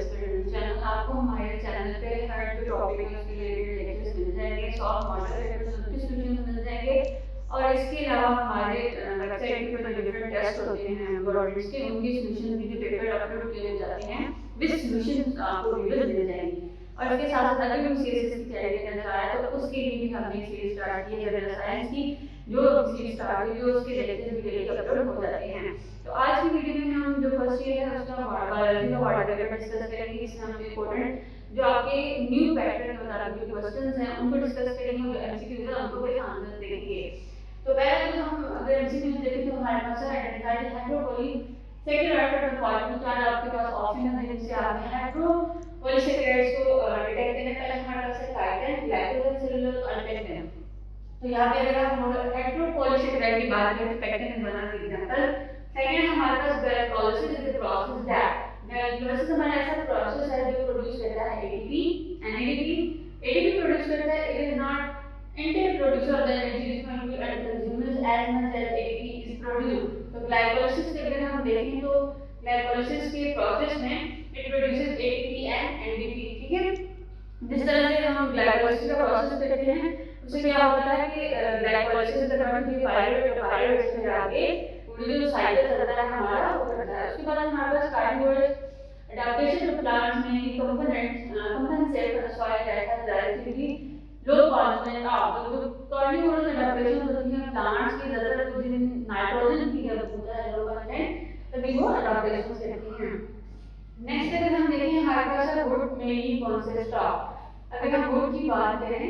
Student channel. आपको हमारे channel पे हर जो टॉपिक है उसके रिलेटेड लेक्चर्स मिल जाएंगे, सॉल्व मॉडल पेपर्स उनके सॉल्यूशन मिल जाएंगे। और इसके अलावा हमारे वेबसाइट पे जो डिफरेंट टेस्ट होते हैं गवर्नमेंट के, उनके सॉल्यूशन भी जो पेपर अपलोड किए जाते हैं विद सॉल्यूशन आपको वीडियोस मिल जाएंगी। और इसके साथ साथ अगर हम सीरीज की तैयारी करना चाह रहे हैं तो उसके लिए भी हमने सीरीज स्टार्ट की है जनरल साइंस की, जो सीरीज स्टार्ट हुई है उसके लेक्चर भी डेली अपलोड हो जाते हैं। तो आज की वीडियो में हम जो फर्स्ट ईयर है उसका बायोलॉजी का वाटर पेपर डिस्कस करेंगे। इसमें हम इंपॉर्टेंट जो आपके न्यू पैटर्न मुताबिक जो क्वेश्चंस हैं उनको डिस्कस करेंगे, जो एमसीक्यूज है उनको भी आंसर देंगे। तो पहले तो हम अगर एमसीक्यूज देखें तो हमारे पास है आइडेंटिफाई हाइड्रोपोली सेकेंड ऑर्डर फॉर्मूला चार आपके पास ऑप्शन है जिनसे आपने हाइड्रोपोलिसैकेराइड्स को डिटेक्ट करने का हमारे पास है काइटिन, ग्लाइकोजन, सेलुलोज और पेक्टिन। तो यहाँ पे अगर हम हाइड्रोपोलिसैकेराइड की बात करें तो पेक्टिन बना फॉर एग्जांपल। सेकंड हमारे पास glycolysis is the process that glycolysis हमारा ऐसा प्रोसेस है जो प्रोड्यूस करता है एटीपी एंड एटीपी प्रोड्यूस करता है। It is not intake producer of the energy is going to and consumes as much as ATP is produced. तो glycolysis के अगर हम देखें तो ग्लाइकोलाइसिस के प्रोसेस में it produces ATP and NDP, ठीक है। जिस तरह से हम ग्लाइकोलाइसिस का प्रोसेस करते हैं उससे क्या होता है कि ग्लाइकोलाइसिस का कन्वर्ट होकर पायरुवेट में जाके जो साइकिल चलता है हमारा वो करता है। उसके बाद हमारे पास carnivorous adaptation of plants mainly compensate for the soil that has relatively low constant of तो कार्निवोरस adaptation होती है प्लांट्स की ज्यादातर कुछ दिन नाइट्रोजन की जरूरत होता है लो कंटेंट तभी वो adaptation करती हैं। नेक्स्ट अगर हम देखें हमारे पास है वुड मेनली कंसिस्ट ऑफ। अगर हम वुड की बात करें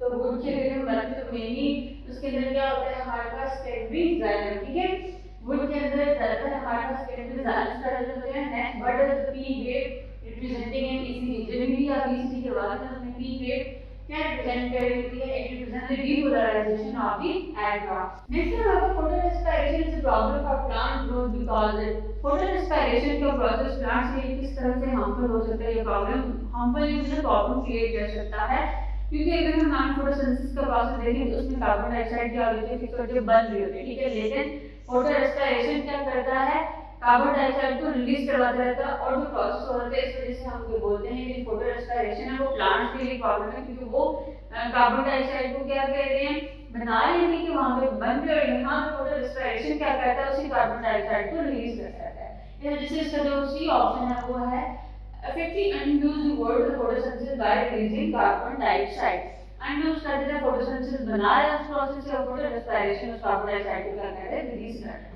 तो वुड के अगर हम बात करें तो मेनली उसके अंदर क्या होता है हमारे पास सेकेंडरी जाइलम, ठीक है। वुड के अंदर ज्यादातर हमारे पास सेकेंडरी जाइलम प्रेजेंट होते हैं। Next what is the P grade representing N EC जब भी आप ईसी की बात करें तो पी ग्रेड क्या रिप्रेजेंट करती है, it represent the depolarization of the atom. Next है आपका photo respiration is a problem for plant growth because photo respiration का प्रोसेस प्लांट्स के लिए किस तरह से हार्मफुल हो सकता है। ये problem harmful user problem create कर सकता है क्योंकि अगर हम नॉन फोटोसिंथेसिस का प्रोसेस देखें तो उसमें कार्बन डाइऑक्साइड क्या होती है फिक्स होकर बन रही होती है, ठीक है। लेकिन फोटो रेस्पिरेशन क्या करता है, कार्बन डाइऑक्साइड को रिलीज करवाता रहता है और जो प्रोसेस होता है इस वजह से हम ये बोलते हैं कि फोटो रेस्पिरेशन है वो प्लांट्स के लिए प्रॉब्लम है क्योंकि वो कार्बन डाइऑक्साइड को क्या कह रहे हैं बना रहे हैं कि वहां पे बन रहे और यहाँ फोटो रेस्पिरेशन क्या करता है उसी कार्बन डाइऑक्साइड को रिलीज कर देता है। जैसे इसका जो सी ऑप्शन है वो है effectively unused the word the photosynthesis by releasing carbon dioxide। unused कर देता है photosynthesis बना रहे हैं उस प्रोसेस से और photo respiration उस कार्बन डाइऑक्साइड को क्या कहते हैं रिलीज कर रहे हैं।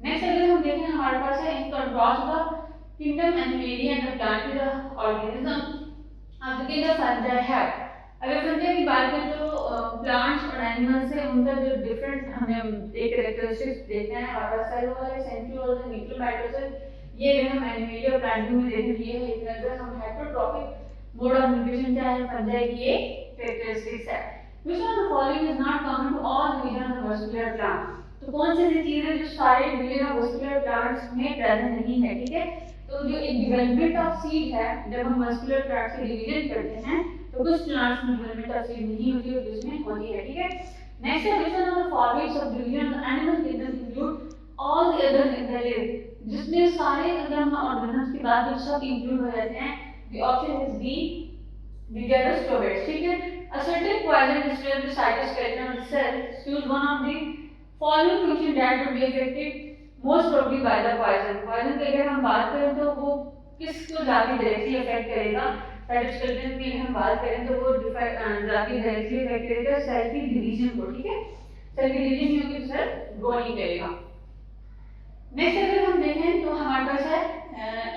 नेक्स्ट अगर हम देखें हमारे पास है in contrast the kingdom animalia and the plant the organism अब देखिए द फंजाई है। अगर फंजाई की बात करें तो प्लांट्स और एनिमल्स से उनका जो डिफरेंट हमें एक कैरेक्टरिस्टिक्स देखना है हमारे पास सेलुलोज सेंट्रियोल्स न्यूक्लियोमाइटोसिस। ये अगर हम एनिमेलिया और प्लांट में देख लिए हैं इतना अगर हम हेटेरोट्रॉफिक मोड ऑफ न्यूट्रिशन क्या है फंजाई की ये कैरेक्टरिस्टिक्स है। Which of the following is not common to all division of muscular plant. तो कौन सी ऐसी चीज है जो सारे डिवीजन ऑफ मस्कुलर प्लांट्स में प्रेजेंट नहीं है, ठीक है। तो जो एक डेवलपमेंट ऑफ सीड है जब हम मस्कुलर प्लांट्स के डिवीजन करते हैं तो कुछ प्लांट्स में डेवलपमेंट ऑफ सीड नहीं होती है जिसमें होती है, ठीक है। Next is which of the following sub division of animal kingdom include all the other in the live. जिसमें सारे अगर हम ऑर्गेनिज्म की बात करें सब इंक्लूड हो जाते हैं। द ऑप्शन इज बी डिडेरोस्टोबेट्स, ठीक है। A certain poison disturbs the cytoskeleton of the cell. Choose one of the following function that would be affected most probably by the poison। poison की अगर हम बात करें तो वो किसको जाके डायरेक्टली अफेक्ट करेगा, साइटोस्केलेटन की अगर हम बात करें तो वो जाके डायरेक्टली अफेक्ट करेगा सेल की डिवीजन को, ठीक है। सेल की डिवीजन नहीं होगी तो सेल ग्रो नहीं करेगा। नेक्स्ट अगर हम देखें तो हमारे पास है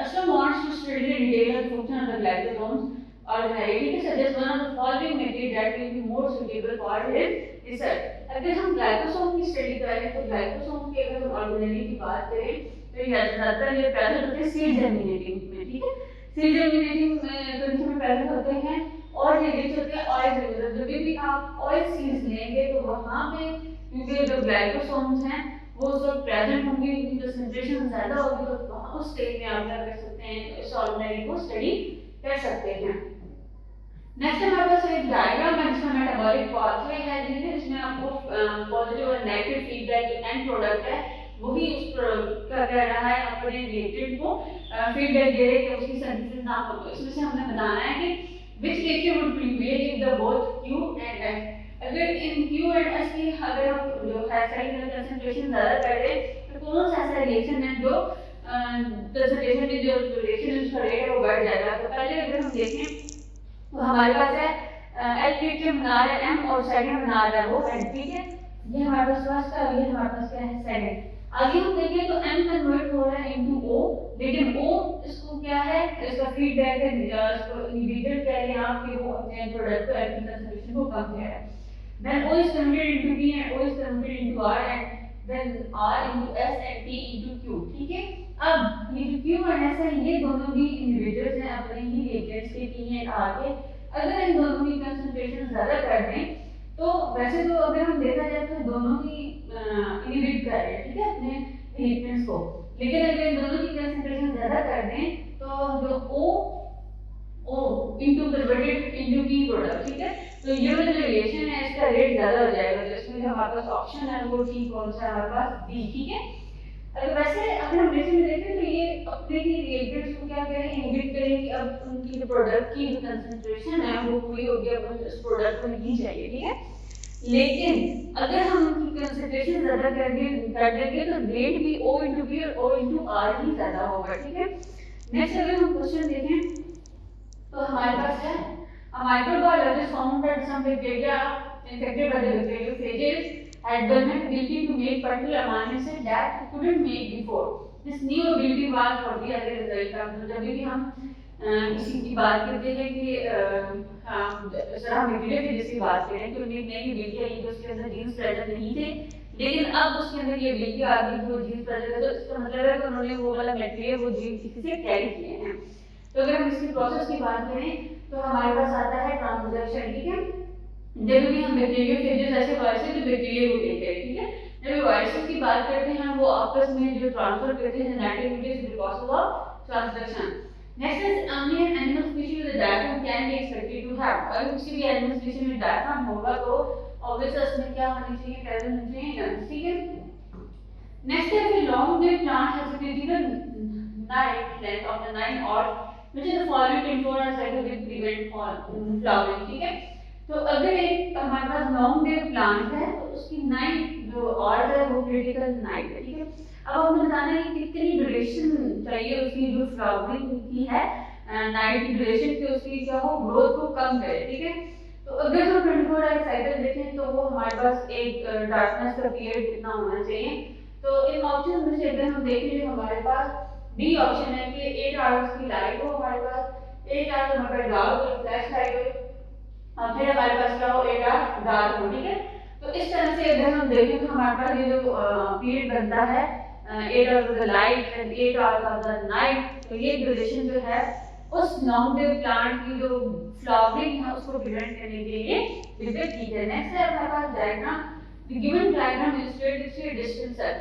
असम wants to study the detail function of the glycosomes ordinarily he suggests one of the following material that will be more suitable for his research। अगर हम ग्लाइकोसोम की स्टडी करें तो ग्लाइकोसोम की अगर हम ऑर्गेनेली की बात करें तो ये ज्यादातर ये प्रेजेंट होते हैं सीड जर्मिनेटिंग में, ठीक है। सीड जर्मिनेटिंग कंडीशन में प्रेजेंट होते हैं और ये रिच होते हैं ऑयल से। जब भी आप ऑयल सीड्स लेंगे तो वहां पे क्योंकि जो ग्लाइकोसोम्स हैं वो सब प्रेजेंट होंगे, इनकी कंसंट्रेशन ज्यादा होगी तो वहां उस स्टेज में आप क्या कर सकते हैं तो इस ऑर्गेनेली को स्टडी कर सकते हैं। नेक्स्ट हमारे पास एक डायग्राम है जिसमें मेटाबॉलिक पाथवे है जिसमें आपको पॉजिटिव और नेगेटिव फीडबैक एंड प्रोडक्ट है वही उस क्या कह रहा है अपने रिलेटेड को फीडबैक दे रहे कि उसकी सिंथेसिस ना हो। तो इसमें से हमने बताना है कि which reaction would prevail if the both Q and S, अगर इन Q and S की अगर हम जो है सेल कंसंट्रेशन ज़्यादा कर दें तो कौन सा ऐसा रिएक्शन है जो कंसंट्रेशन में जो रिएक्शन उसका रेट है वो बढ़ जाएगा। तो पहले अगर हम देखें तो हमारे पास है एल रिएक्शन बना रहा है एम और सेकंड बना रहा है वो एन, ठीक है, ये हमारे पास फर्स्ट का, ये हमारे पास क्या है सेकंड। आगे हम देखें तो m कन्वर्ट हो रहा है इनटू o, लेकिन o इसको क्या है, इसका फीडबैक है, इसको इनिबिटर कह रहे हैं आप कि वो अपने प्रोडक्ट को एल्किल कंसंट्रेशन को कम कर रहा है। then o is converted into p and o is converted into r and then r into s and t into q, ठीक है। अब ये जो q और s है ये दोनों भी इनिबिटर्स हैं अपने ही रिएजेंट्स के p and r के। अगर इन दोनों की कंसंट्रेशन ज्यादा कर दें तो वैसे तो अगर हम देखा जाए तो दोनों ही इनहिबिट कर रहे हैं, ठीक है, अपने रिएक्टेंट्स को, लेकिन अगर इन दोनों की कंसंट्रेशन ज्यादा कर दें तो जो O into converted into P product, ठीक है, तो ये वाला जो रिएक्शन है इसका रेट ज्यादा हो जाएगा। तो इसमें जो हमारे पास ऑप्शन है वो ठीक कौन सा है, हमारे पास B, ठीक है। अगर वैसे अगर हम रिएक्शन में देखें तो ये अपने ही रिएक्टेंट्स को क्या करें, इनहिबिट करें कि अब उनकी जो प्रोडक्ट की जो कंसंट्रेशन है वो पूरी हो गई, अब इस प्रोडक्ट को नहीं चाहिए, ठीक है। लेकिन अगर हम उनकी कंसंट्रेशन ज्यादा कर देंगे तो रेट भी O into P और O into R ही ज्यादा होगा, ठीक है। नेक्स्ट अगर हम क्वेश्चन देखें तो हमारे पास है a microbiologist found that some bacteria infected by the bacteriophages had developed ability to make particular amino acid that it couldn't make before. This new ability was for the other result of, जब भी हम किसी की बात करते हैं कि sir हम बैक्टीरियोफेज की बात करें तो उन्हें नई एबिलिटी आई, उसके अंदर जीन्स प्रेजेंट नहीं थे, लेकिन अब उसके अंदर ये एबिलिटी आ गई जो जीन्स प्रेजेंट है, तो इसका मतलब है कि उन्होंने वो वाला बैक्टीरिया वो जीन किसी से कैरी किए हैं। तो अगर हम इसकी प्रोसेस की बात करें तो हमारे पास आता है ट्रांसडक्शन, ठीक है। जब भी हम बैक्टीरियोफेजेस ऐसे वायरसेस जो बैक्टीरिया को लेते हैं, ठीक है, जब वायरसेस की बात करते हैं वो आपस में जो ट्रांसफर करते हैं genetic material because of transduction. Next is only an animal species with a diaphragm can be expected to have, अगर किसी भी एनिमल स्पीशीज में डायफ्राम होगा तो ऑब्वियसली उसमें क्या होनी चाहिए, प्रेजेंट होनी चाहिए नर्व्स, ठीक है। नेक्स्ट है कि long lived plant has a critical night length of the 9 hours which is the following 24 hours cycle will prevent flowering, ठीक है। तो अगर एक हमारे पास लॉन्ग लिव्ड प्लांट है तो उसकी नाइट जो आवर्स है वो क्रिटिकल नाइट है, ठीक है। अब हमें बताना है कि कितनी ड्यूरेशन चाहिए उसकी जो फ्लावरिंग की है, नाइट की ड्यूरेशन की उसकी क्या हो, ग्रोथ को कम करे, ठीक है। तो अगर हम 24 आवर साइकिल देखें तो वो हमारे पास एक डार्कनेस का पीरियड कितना होना चाहिए। तो इन ऑप्शन में से अगर हम देखें जो हमारे पास डी ऑप्शन है कि 8 आवर्स की लाइट हो हमारे पास, 8 आवर्स हमारे पास डार्क हो, फ्लैश लाइट हो, और फिर हमारे पास क्या हो, 8 आवर्स डार्क हो, ठीक है। तो इस तरह से अगर हम देखें तो हमारे पास ये जो पीरियड बनता है 8 hours of the light and 8 hours of the night, तो ये ड्यूरेशन जो है उस लॉन्ग लिव्ड प्लांट की जो फ्लावरिंग है उसको प्रिवेंट करने के लिए बिल्कुल ठीक है। नेक्स्ट है हमारे पास diagram, the given diagram illustrates three distance cell,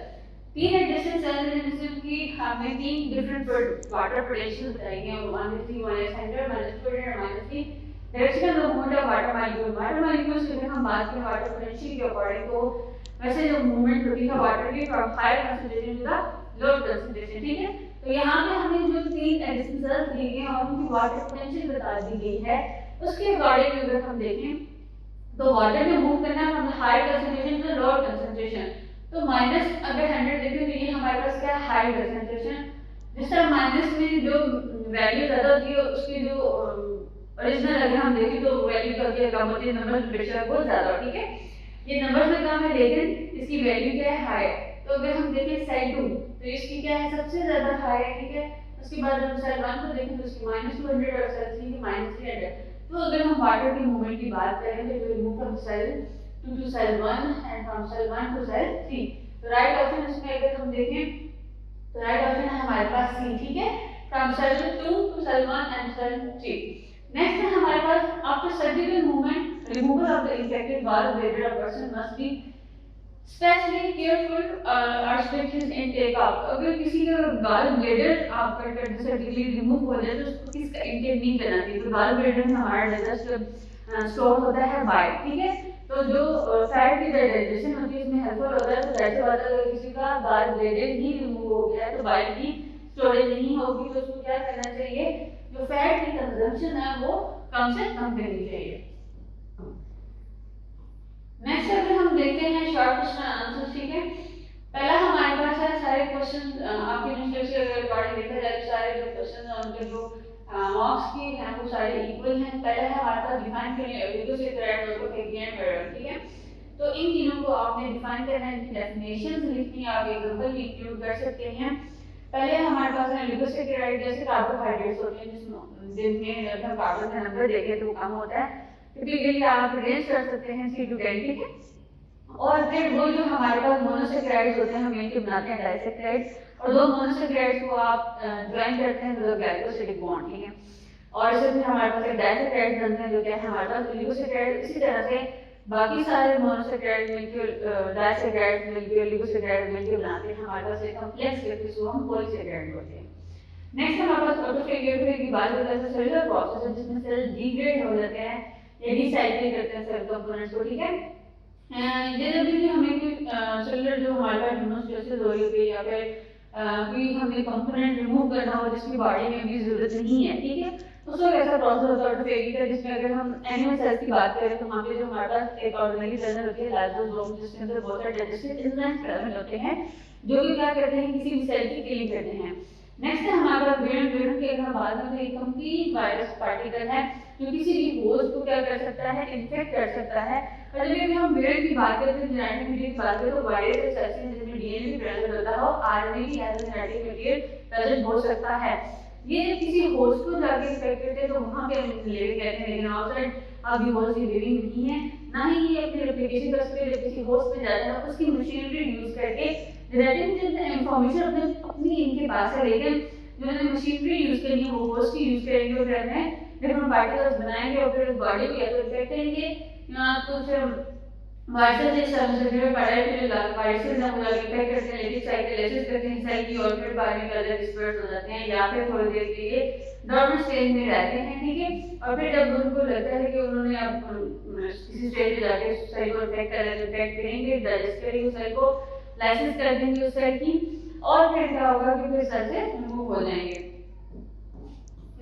तीन डिस्टेंस सेल हैं जिनकी हमें तीन डिफरेंट वाटर पोटेंशियल बताएंगे, -3 -100 -200 -3 directional movement of water molecule. Water molecules की अगर हम बात करें वाटर पोटेंशियल के अकॉर्डिंग तो वैसे जो मूवमेंट होती है वाटर की from higher concentration to the lower concentration, ठीक है। तो यहाँ पे हमें जो तीन एडिशन सेल्स दी गई हैं और उनकी वाटर पोटेंशियल बता दी गई है, उसके अकॉर्डिंग अगर हम देखें तो वाटर में मूव करना है from the higher concentration to the lower concentration. तो माइनस अगर 100 देखें तो ये हमारे पास क्या है, हाई कंसंट्रेशन। जिस तरह माइनस में जो वैल्यू ज्यादा होती है उसकी जो ओरिजिनल अगर हम देखें तो वैल्यू क्या होती है, कम होती है, नंबर प्रेशर बहुत ज्यादा, ठीक है। ये नंबर में कम है लेकिन इसकी वैल्यू क्या है, हाई। तो अगर हम देखें सेल 2 तो इसकी क्या है, सबसे ज्यादा हाई है, ठीक है। उसके बाद हम सेल 1 को देखें तो उसकी -200 और सेल 3 की -300। तो अगर हम वाटर की मूवमेंट की बात करें तो will move from cell 2 to cell 1 and from cell 1 to cell 3। तो राइट ऑप्शन इसमें अगर हम देखें तो राइट ऑप्शन है हमारे पास सी, ठीक है, from cell 2 to cell 1 and cell 3। Next है हमारे पास after surgical movement removal of the infected gall bladder, a person must be specially careful और स्ट्रिक्ट हिज इनटेक ऑफ। अगर किसी का गॉल ब्लैडर आप कट सर्जिकली रिमूव हो जाए तो उसको किसका इनटेक नहीं करना चाहिए। तो गॉल ब्लैडर में हमारा डाइजेस्ट स्टोर होता है बाइल, ठीक है। तो जो फैट की डाइजेशन होती है इसमें हेल्पफुल होता है। तो जैसे बात अगर किसी का बाल ब्लेडेड ही रिमूव हो गया है तो बाल की स्टोरेज नहीं होगी, तो उसको क्या करना चाहिए, जो फैट की कंजम्पशन है वो कम से कम करनी चाहिए। नेक्स्ट अगर हम देखते हैं शॉर्ट क्वेश्चन आंसर, ठीक है। पहला हमारे पास है सारे क्वेश्चन आपके यूनिट के अकॉर्डिंग देखा जाए तो सारे जो क्वेश्चन हैं उनके जो मार्क्स की हैं वो सारे इक्वल हैं। पहला है हमारे पास डिफाइन करिए लिगोसेक्राइड और फेगियन पैराडाइम, ठीक है। तो इन तीनों को आपने डिफाइन करना है, इनकी डेफिनेशंस लिखनी है, आप एग्जांपल भी इंक्लूड कर सकते हैं। पहले हमारे पास है लिगोसेक्राइड, जैसे कार्बोहाइड्रेट्स होते हैं जिनमें अगर हम कार्बन का नंबर देखें तो कम होता है, टिपिकली आप रेंज कर सकते हैं C to 10, ठीक है। और फिर वो जो हमारे पास मोनोसेक्राइड्स होते हैं हम इनके बनाते हैं डाइसेक्राइड्स, और दो मोनोसेक्राइड्स को आप ज्वाइन करते हैं तो ग्लाइकोसिडिक बॉन्ड, ठीक है। और इससे फिर हमारे पास एक डाइसेक्राइड्स बनते हैं जो क्या है हमारे पास लिगोसेक्राइड। इसी तरह से बाकी सारे मोनोसेक्राइड मिलकर डाइसेक्राइड्स मिलकर लिगोसेक्राइड मिलकर बनाते हैं हमारे पास एक कॉम्प्लेक्स जिसको हम पॉलीसेक्राइड बोलते हैं। नेक्स्ट हमारे पास ऑटोफेगोसिस की बात करते हैं, सेलुलर प्रोसेस है जिसमें सेल डिग्रेड हो जाते हैं या डिसाइकिल करते हैं सेल कंपोनेंट्स को, ठीक है। जैसे भी हमें सेलुलर जो हमारे पास न्यूक्लियोसिस हो रही होती है या फिर कोई हमें कंपोनेंट रिमूव करना हो जिसकी बॉडी में भी जरूरत नहीं है, ठीक है, उसको ऐसा प्रोसेस होता है ऑटोफेगी का, जिसमें अगर हम एनिमल सेल्स की बात करें तो वहाँ पे जो हमारे पास एक ऑर्गेनेली प्रेजेंट होती है लाइसोसोम, जिसके अंदर बहुत सारे डाइजेस्टिव एंजाइम्स प्रेजेंट होते हैं जो कि क्या करते हैं किसी भी सेल की किलिंग करते हैं। नेक्स्ट है हमारे पास वेरन, वेरन की अगर हम बात करें तो एक कंप्लीट वायरस पार्टिकल है जो किसी भी होस्ट को क्या कर सकता है, इन्फेक्ट कर सकता है। और जब भी हम वेरन की बात करते हैं जेनेटिक मटेरियल की बात करें तो वायरस ऐसे हैं जिसमें डीएनए भी प्रेजेंट होता है और आरएनए भी एज जेनेटिक मटेरियल प्रेजेंट हो सकता है। ये किसी होस्ट को जाके इन्फेक्ट करते हैं तो वहाँ पे हम लिविंग कहते हैं, लेकिन आउटसाइड अब ये होस्ट लिविंग नहीं है, ना ही ये अपनी रेप्लिकेशन कर सकते हैं। जब किसी होस्ट पे जाते हैं उसकी मशीनरी यूज करके जेनेटिक इंफॉर्मेशन अपनी इनके पास है, लेकिन जो मशीनरी यूज करनी है वो होस्ट की यूज करेंगे और कहते हैं डिफरेंट पार्टिकल्स बनाएंगे और फिर बॉडी को या तो इन्फेक्ट करेंगे या तो फिर वायरस से सबसे पढ़ाई के लिए वायरस हम लोग इन्फेक्ट करते हैं, लेकिन साइटोलाइसिस करते हैं सेल की और फिर बाद में कलर डिस्पर्स हो जाते हैं या फिर थोड़ी देर के लिए डॉर्मेंट स्टेज में रहते हैं, ठीक है। और फिर जब उनको लगता है कि उन्होंने अब किसी स्टेज पे जाके सेल को इन्फेक्ट करेंगे, डाइजेस्ट करेंगे उस सेल को, लाइसिस कर देंगे उस सेल की, और फिर क्या होगा कि फिर सेल से रिमूव हो जाएंगे।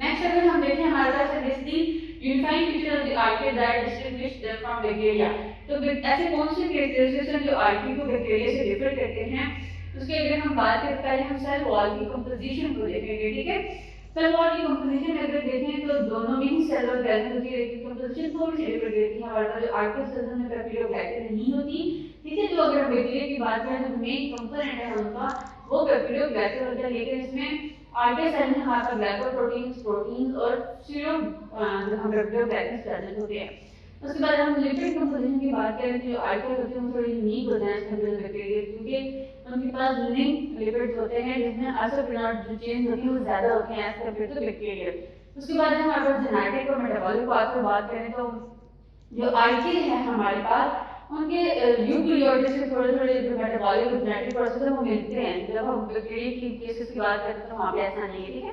नेक्स्ट अगर हम देखें हमारे पास है this the unifying feature of the archaea that distinguish them from bacteria. तो ऐसे कौन से कैरेक्टरिस्टिक्स हैं जो आर्किया को बैक्टीरिया से डिफर करते हैं, उसके अगर हम बात करें पहले हम सेल वॉल की कंपोजिशन को देखेंगे, ठीक है। सेल वॉल की कंपोजिशन में अगर देखें तो दोनों में ही सेल वॉल प्रेजेंट होती है, लेकिन कंपोजिशन थोड़ी सी डिफर करती है। हमारे पास जो आर्किया सेल्स में बैक्टीरियोग्लाइकन नहीं होती, ठीक है। तो अगर हम बैक्टीरिया की बात करें तो मेन कंपोनेंट है उनका वो बैक्टीरियोग्लाइकन होता है, लेकिन इसमें आर्किया सेल में हमारे पास ग्लाइकोप्रोटीन्स और सीरम हम बैक्टीरियोग्लाइकन प्रेजेंट होते हैं। उसके बाद हम लिपिड कंपोजिशन की बात करें तो जो आर्किया होते हैं वो थोड़ी यूनिक होते हैं कंपेयर टू बैक्टीरिया, क्योंकि उनके पास लिंक लिपिड्स होते हैं जिसमें आइसोप्रोनॉट जो चेंज होती है वो ज्यादा होती हैं एज कंपेयर टू बैक्टीरिया। उसके बाद हमारे पास जेनेटिक और मेटाबॉलिक पार्ट की बात करें तो जो आर्किया है हमारे पास उनके यूकेरियोट्स से थोड़े थोड़े जो मेटाबॉलिक और जेनेटिक प्रोसेस है वो मिलते हैं। जब हम बैक्टीरिया की केसेस की बात करते हैं तो वहाँ पे ऐसा नहीं है, ठीक है,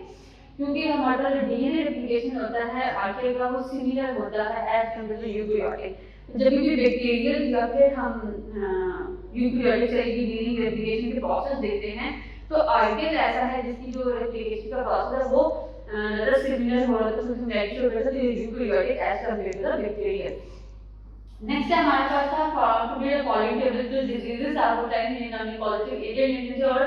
क्योंकि हमारा जो डीएनए रेप्लिकेशन होता है आर्किया का वो सिमिलर होता है एज कंपेयर टू यूकेरियोटिक। जब भी बैक्टीरियल या फिर हम यूकेरियोटिक सेल की डीएनए रेप्लिकेशन के प्रोसेस देखते हैं तो आर्किया ऐसा है जिसकी जो रेप्लिकेशन का प्रोसेस है वो ज़्यादा सिमिलर हो रहा है, तो उसमें मैच हो रहा है eukaryotic as compare to bacteria. Next हमारे पास था टुडे फॉलोइंग टेबल जो डिजीजेस आपको बताएंगे जिनमें हमने पॉजिटिव एजेंट लेने और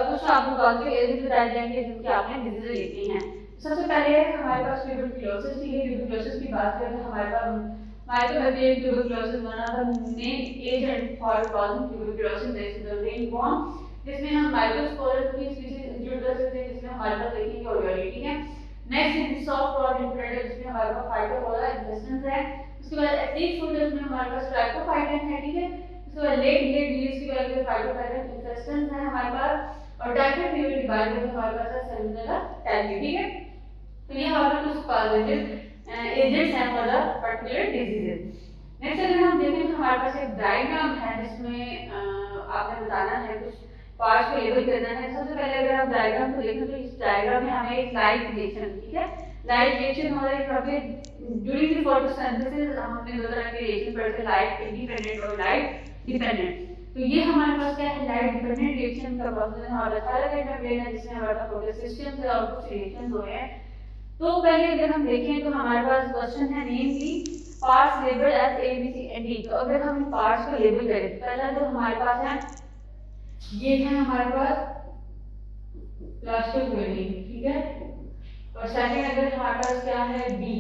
कुछ आपको पॉजिटिव एजेंट बताए जाएंगे जिनकी आपने डिजीज लेती हैं। सबसे पहले हमारे पास ट्यूबरकुलोसिस थी। ट्यूबरकुलोसिस की बात करें तो हमारे पास माइकोबैक्टीरियम ट्यूबरकुलोसिस बना था main agent for causing tuberculosis this is the rain born, जिसमें हम माइक्रोस्पोरस की स्पीशीज इंक्लूड कर सकते हैं जिसमें हमारे पास देखेंगे ऑरियोली, ठीक है। नेक्स्ट सॉफ्ट और इंफ्रारेड जिसमें हमारे पास फाइटोफोरा इंटेस्टिन्स है। उसके बाद एक्टिव फूडर्स में हमारे पास ट्राइकोफाइटन है, ठीक है। उसके बाद लेट लीव्स की बात करें फाइटोफाइटन इंटेस्टिन्स है हमारे पास। और टाइफाइड फीवर की बात करें तो हमारे पास है सैल्मोनेला टाइफी, ठीक है। तो ये हमारे कुछ पॉजिटिव एजेंट्स हैं for the particular diseases. Next अगर हम देखें तो हमारे पास एक डायग्राम है जिसमें आपने बताना है कुछ पार्ट्स को लेबल करना है। सबसे पहले अगर आप डायग्राम को देखें तो इस डायग्राम में हमें एक स्लाइड देखना है, ठीक है। लाइट रिएक्शन हो रहा है यहाँ पे ड्यूरिंग द फोटोसिंथेसिस। हमने दो तरह के रिएक्शन पढ़े थे, लाइट इंडिपेंडेंट और लाइट डिपेंडेंट। तो ये हमारे पास क्या है, लाइट डिपेंडेंट रिएक्शन का प्रोसेस है हमारा थायराइड मेम्ब्रेन है जिसमें हमारे पास फोटोसिस्टम से और कुछ रिएक्शंस हुए हैं। तो पहले अगर हम देखें तो हमारे पास क्वेश्चन है namely parts label as A B C and D. तो अगर हम पार्ट्स को लेबल करें तो पहला जो हमारे पास है ये है हमारे पास प्लास्टिक वेलिंग, ठीक है। और सेकंड अगर हमारे पास क्या है बी,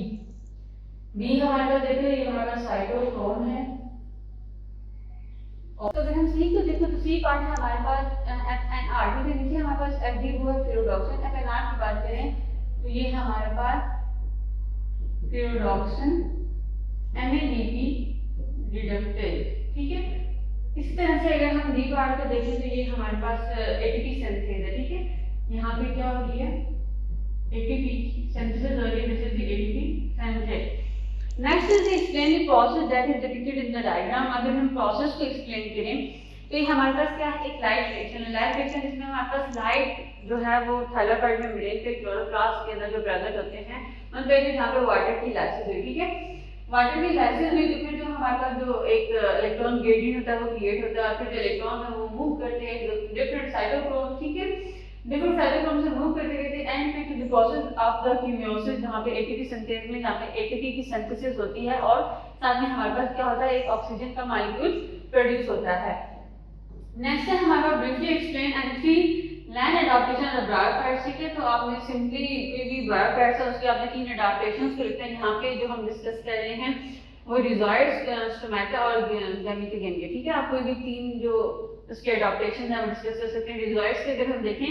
बी हमारे पास देखो ये हमारे पास साइटोक्रोम है। और तो अगर हम सी को देखो तो सी पार्ट है हमारे पास एफ एन आर, ठीक है। नीचे हमारे पास एफ डी वो है फ्लोरोडॉक्सिन। एफ एन आर की बात करें तो ये है हमारे पास फ्लोरोडॉक्सिन एमएडीपी रिडक्टेज, ठीक है। इस तरह से अगर हम डी पार्ट को देखें तो ये हमारे पास एटीपी सिंथेज है, ठीक है। यहाँ पे क्या हो रही है, एटीपी सिंथेसिस हो रही है, this is the ATP synthase. Next is explain the process that is depicted in the diagram. अगर हम प्रोसेस को एक्सप्लेन करें तो ये हमारे पास क्या है, एक लाइट रिएक्शन है। लाइट रिएक्शन जिसमें हमारे पास लाइट जो है वो थायरोइड मेम्ब्रेन के क्लोरोप्लास्ट के अंदर जो प्रेजेंट होते हैं उन पे यहाँ पे वाटर की लाइसिस हुई, ठीक है। वाटर की लाइसिस हुई तो फिर जो हमारे पास जो एक इलेक्ट्रॉन ग्रेडियंट होता है वो क्रिएट होता है। फिर जो इलेक्ट्रॉन है वो मूव करते हैं डिफरेंट साइटोक्रोम, ठीक है। डिफरेंट साइटोक्रोम से मूव करते करते एंड पे द प्रोसेस ऑफ द कीमियोसिस जहाँ पे एटीपी सिंथेसिस में यहाँ पे एटीपी की सिंथेसिस होती है और साथ में हमारे पास क्या होता है, एक ऑक्सीजन का मॉलिक्यूल प्रोड्यूस होता है। नेक्स्ट है हमारा briefly explain and three land adaptation of bryophytes, ठीक है। तो आपने सिंपली कोई भी ब्रायोफाइट्स है उसके आपने तीन एडाप्टेशंस को लिखते हैं। यहाँ पे जो हम डिस्कस कर रहे हैं वो रिजॉइड्स, स्टोमेटा और गैमेटोगेनिया, ठीक है। आप कोई भी तीन जो उसके एडाप्टेशन है वो डिस्कस कर सकते हैं। रिजॉइड्स के अगर हम देखें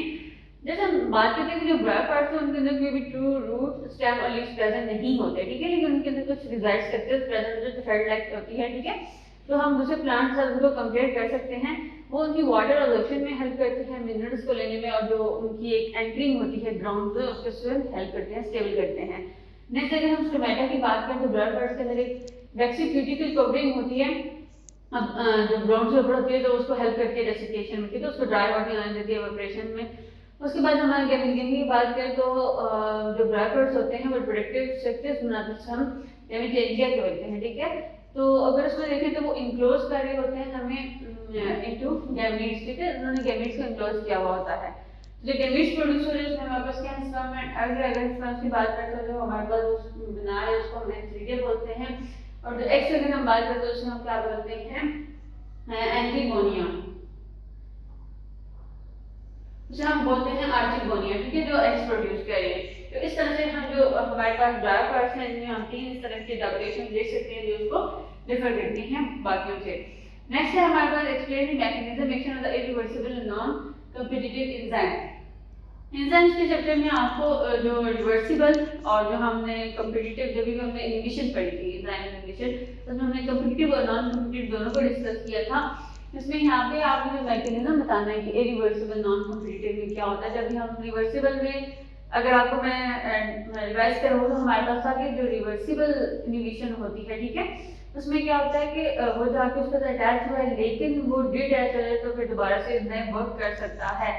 जैसे हम बात करते हैं कि जो ब्रायोफाइट्स हैं उनके अंदर कोई भी ट्रू रूट स्टेम और लीव्स प्रेजेंट नहीं होते, ठीक है। लेकिन उनके अंदर कुछ रिजॉइड स्ट्रक्चर्स प्रेजेंट जो थ्रेड लाइक होती है, ठीक है। तो हम दूसरे प्लांट्स से उनको कंपेयर कर सकते हैं। वो उनकी वाटर अब्जॉर्प्शन में हेल्प करते हैं, मिनरल्स को लेने में, और जो उनकी एक एंकरिंग होती है ग्राउंड पे उसके से हेल्प करते हैं, स्टेबल करते हैं। नेक्स्ट अगर हम स्टोमेटा की बात करें तो ब्रायोफाइट्स के अंदर एक वैक्सी क्यूटिकल कवरिंग होती है। अब जो ग्राउंड से ऊपर होती है तो उसको हेल्प करती है डेसिकेशन में, ठीक है। उसको ड्राई वाटर आने देती है इवेपोरेशन में। उसके बाद हमारे गैमेटोगेनिया की बात करें तो जो ब्रायोफाइट्स होते हैं वो प्रोडक्टिव स्ट्रक्चर्स बनाते हैं, हम गैमेटोगेनिया के होते हैं, ठीक है। तो अगर उसमें देखें तो वो इनक्लोज कर रहे होते हैं हमें इनटू गैमेट्स, ठीक है। उन्होंने गैमेट्स को इनक्लोज किया हुआ होता है। जो गैमेट्स प्रोड्यूस हो रहे हैं उसमें हमारे पास क्या स्पर्म है। अगर स्पर्म की बात करते हैं तो हमारे पास बना है उसको हम एंथ्रीडिया बोलते हैं। और जो एक्स अगर हम बात करते हैं उसमें हम क्या बोलते हैं, एंटीगोनिया, उसे हम बोलते हैं आर्चिगोनिया, ठीक है, जो एक्स प्रोड्यूस कर रहे हैं। तो इस तरह से हम जो हमारे पास ब्रायोफाइट्स हैं इनमें हम तीन इस तरह के एडाप्टेशन देख सकते हैं जो उसको डिफर करते हैं बाकियों से। नेक्स्ट है हमारे पास explain the mechanism action of the irreversible non competitive enzyme. Enzymes के चैप्टर में आपको जो रिवर्सिबल और जो हमने कॉम्पिटिटिव, जब भी हमने इनिबिशन पढ़ी थी एंजाइम इनिबिशन, उसमें हमने कॉम्पिटिटिव और नॉन कॉम्पिटिटिव दोनों को डिस्कस किया था। इसमें यहाँ पे आपने जो मैकेनिज्म बताना है कि इरिवर्सिबल नॉन कॉम्पिटिटिव में क्या होता है। जब भी हम रिवर्सिबल में, अगर आपको मैं रिवाइज करूँ तो हमारे पास था कि जो रिवर्सिबल इनिबिशन होती है, ठीक है, उसमें क्या होता है कि वो जाके उसके साथ अटैच हुआ है लेकिन वो डिटैच हो जाए तो फिर दोबारा से एंजाइम वर्क कर सकता है।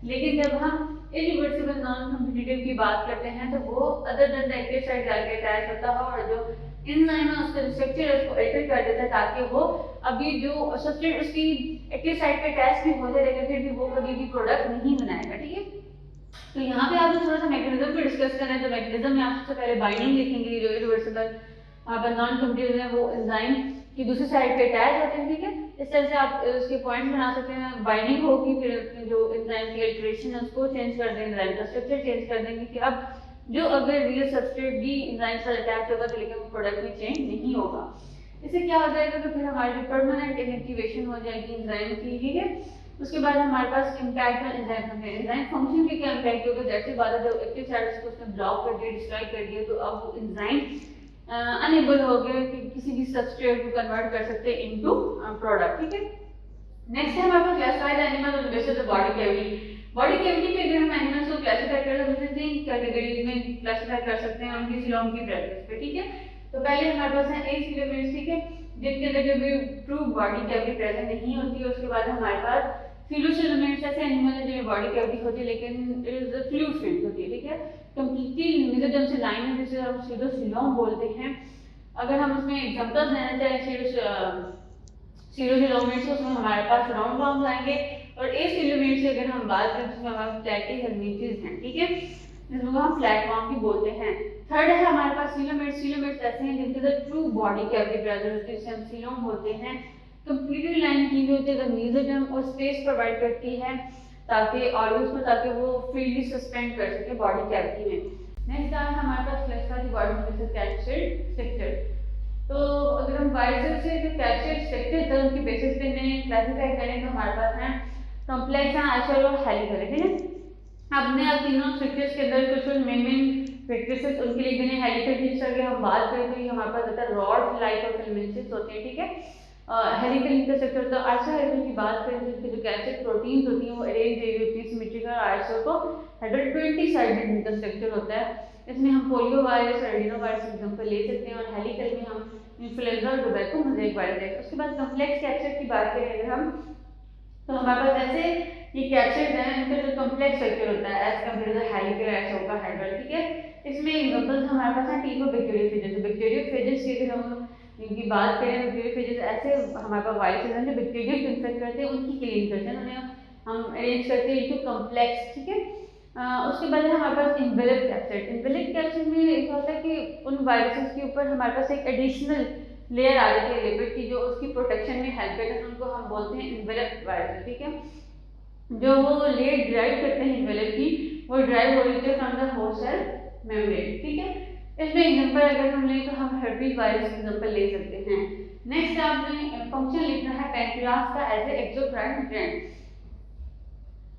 लेकिन जब हम इरिवर्सिबल नॉन कॉम्पिटिटिव की बात करते हैं तो वो other than the active site जाके अटैच होता है और जो एंजाइम है उसका स्ट्रक्चर उसको अल्टर कर देता है ताकि वो अभी जो सब्सट्रेट उसकी एक्टिव साइट पे अटैच भी हो जाए लेकिन फिर भी वो कभी भी प्रोडक्ट नहीं बनाएगा, ठीक है। तो यहाँ पे आप थोड़ा सा मैकेनिज्म पे डिस्कस कर रहे हैं। तो मैकेनिज्म में आप सबसे पहले बाइंडिंग लिखेंगे, जो इरिवर्सिबल नॉन कॉम्पिटिटिव है वो एंजाइम की दूसरी साइड पे अटैच होते हैं, ठीक है। इस तरह से आप उसके पॉइंट बना सकते हैं। बाइंडिंग होगी, फिर जो एंजाइम की अल्टरेशन है उसको चेंज कर देंगे, एंजाइम का स्ट्रक्चर चेंज कर देंगे कि अब जो अगर रियल सब्सट्रेट भी एंजाइम से अटैच होगा तो लेकिन वो प्रोडक्ट में चेंज नहीं होगा। इससे क्या हो जाएगा तो फिर हमारी परमानेंट इनएक्टिवेशन हो जाएगी एंजाइम की, ठीक है। उसके बाद हमारे पास इम्पैक्ट है एंजाइम फंक्शन। एंजाइम फंक्शन पे क्या इम्पैक्ट होगा, जैसे बात है जब एक्टिव साइट को उसने ब्लॉक कर दिया, डिस्ट्रॉय कर दिया, तो अब वो एंजाइम अनेबल हो गए कि किसी भी सब्सट्रेट को कन्वर्ट कर सकते हैं इनटू प्रोडक्ट, ठीक है। नेक्स्ट है हमारे पास classify the animal on basis of body cavity. Body cavity पे अगर हम एनिमल्स को क्लासिफाई कर सकते हैं तीन कैटेगरीज में क्लासिफाई कर सकते हैं उनकी सिलोम की प्रेजेंस पे, ठीक है। तो पहले हमारे पास है एज फिलामेंट्स, ठीक है, जिनके अंदर जो भी ट्रू बॉडी कैविटी प्रेजेंट नहीं होती है। उसके बाद हमारे पास फिलोफिलामेंट्स ऐसे एनिमल है जिनमें बॉडी कैविटी होती है लेकिन इट इज फ्लूइड फिल्ड होती है, ठीक है। तो कंप्लीटली मेसोडर्म से लाइन है जिसे हम सीडोसिलोम बोलते हैं। अगर हम उसमें एग्जांपल्स देना चाहें सीडोसिलोमेट से, उसमें हमारे पास राउंड फॉर्म्स आएंगे, और एसिलोमेट से अगर हम बात करें तो उसमें हमारे फ्लैटी हेलमिंथेस हैं, ठीक है, जिसको हम फ्लैट फॉर्म भी बोलते हैं। थर्ड है हमारे पास सीलोमेट। सीलोमेट ऐसे हैं जिनके अंदर ट्रू बॉडी कैविटी प्रेजेंट होती है, जिसे हम सीलोम बोलते हैं। कंप्लीटली लाइन की हुई होती है, मेसोडर्म और स्पेस प्रोवाइड करती है ताकि ऑर्गन्स को, ताकि वो फ्रीली सस्पेंड कर सके बॉडी कैविटी में। नेक्स्ट है हमारे पास फ्लेक्सा द बॉडी में से कैप्सूल स्ट्रक्चर। तो अगर हम वाइजर से जो कैप्सूल स्ट्रक्चर है उनके बेसिस पे इन्हें क्लासिफाई करें तो हमारे पास है कॉम्प्लेक्स है, आइसोल और हेलिकल, ठीक है। अपने अब तीनों स्ट्रक्चर्स के अंदर कुछ मेन फैक्टर्स उनके लिए देने हेलिकल की अगर हम बात करें तो ये हमारे पास होता है रॉड लाइक और फिलामेंट्स होते हैं, ठीक है। हेलिकल इंफ्रास्ट्रक्चर तो आइसो हेलिकल की बात करें तो इसके जो कैप्सूल प्रोटीन्स होती हैं वो अरेंज होती है सिमेट्रिकल। आइसो को 120 साइडेड इंफ्रास्ट्रक्चर होता है, इसमें हम पोलियो वायरस और एडिनो वायरस एग्जांपल ले सकते हैं, और हेलिकल में हम इन्फ्लुएंजा और टोबैको मोज़ेक वायरस है। उसके बाद कॉम्प्लेक्स कैप्सूल की बात करें अगर हम, तो हमारे पास ऐसे ये कैप्सूल्स हैं इनका जो कॉम्प्लेक्स स्ट्रक्चर होता है as compare to helical icosahedral, ठीक है। इसमें एग्जांपल्स हमारे पास हैं टीकोबैक्टीरियोफेजेस। बैक्टीरियोफेजेस की अगर हम इनकी बात करें, बैक्टीरियोफेजेस ऐसे हमारे पास वायरसेस हैं जो बैक्टीरिया को इन्फेक्ट करते हैं, उनकी किलिंग करते हैं, उन्हें हम अरेंज करते हैं इनटू कॉम्प्लेक्स, ठीक है। उसके बाद है हमारे पास इन्वेलप कैप्सूल। इन्वेलप कैप्सूल में एक होता है कि उन वायरसेस के ऊपर हमारे पास एक एडिशनल लेयर आ जाती है लिपिड की जो उसकी प्रोटेक्शन में हेल्प करते हैं, उनको हम बोलते हैं इन्वेलप वायरस, ठीक है। जो वो लेयर ड्राइव करते हैं इन्वेलप की, वो ड्राइव हो रही है from the host cell membrane, ठीक है। इसमें एग्जांपल अगर हम लें तो हम हर्पीज वायरस का एग्जांपल ले सकते हैं। नेक्स्ट आपने फंक्शन लिखना है पैंक्रियास का as a exocrine gland.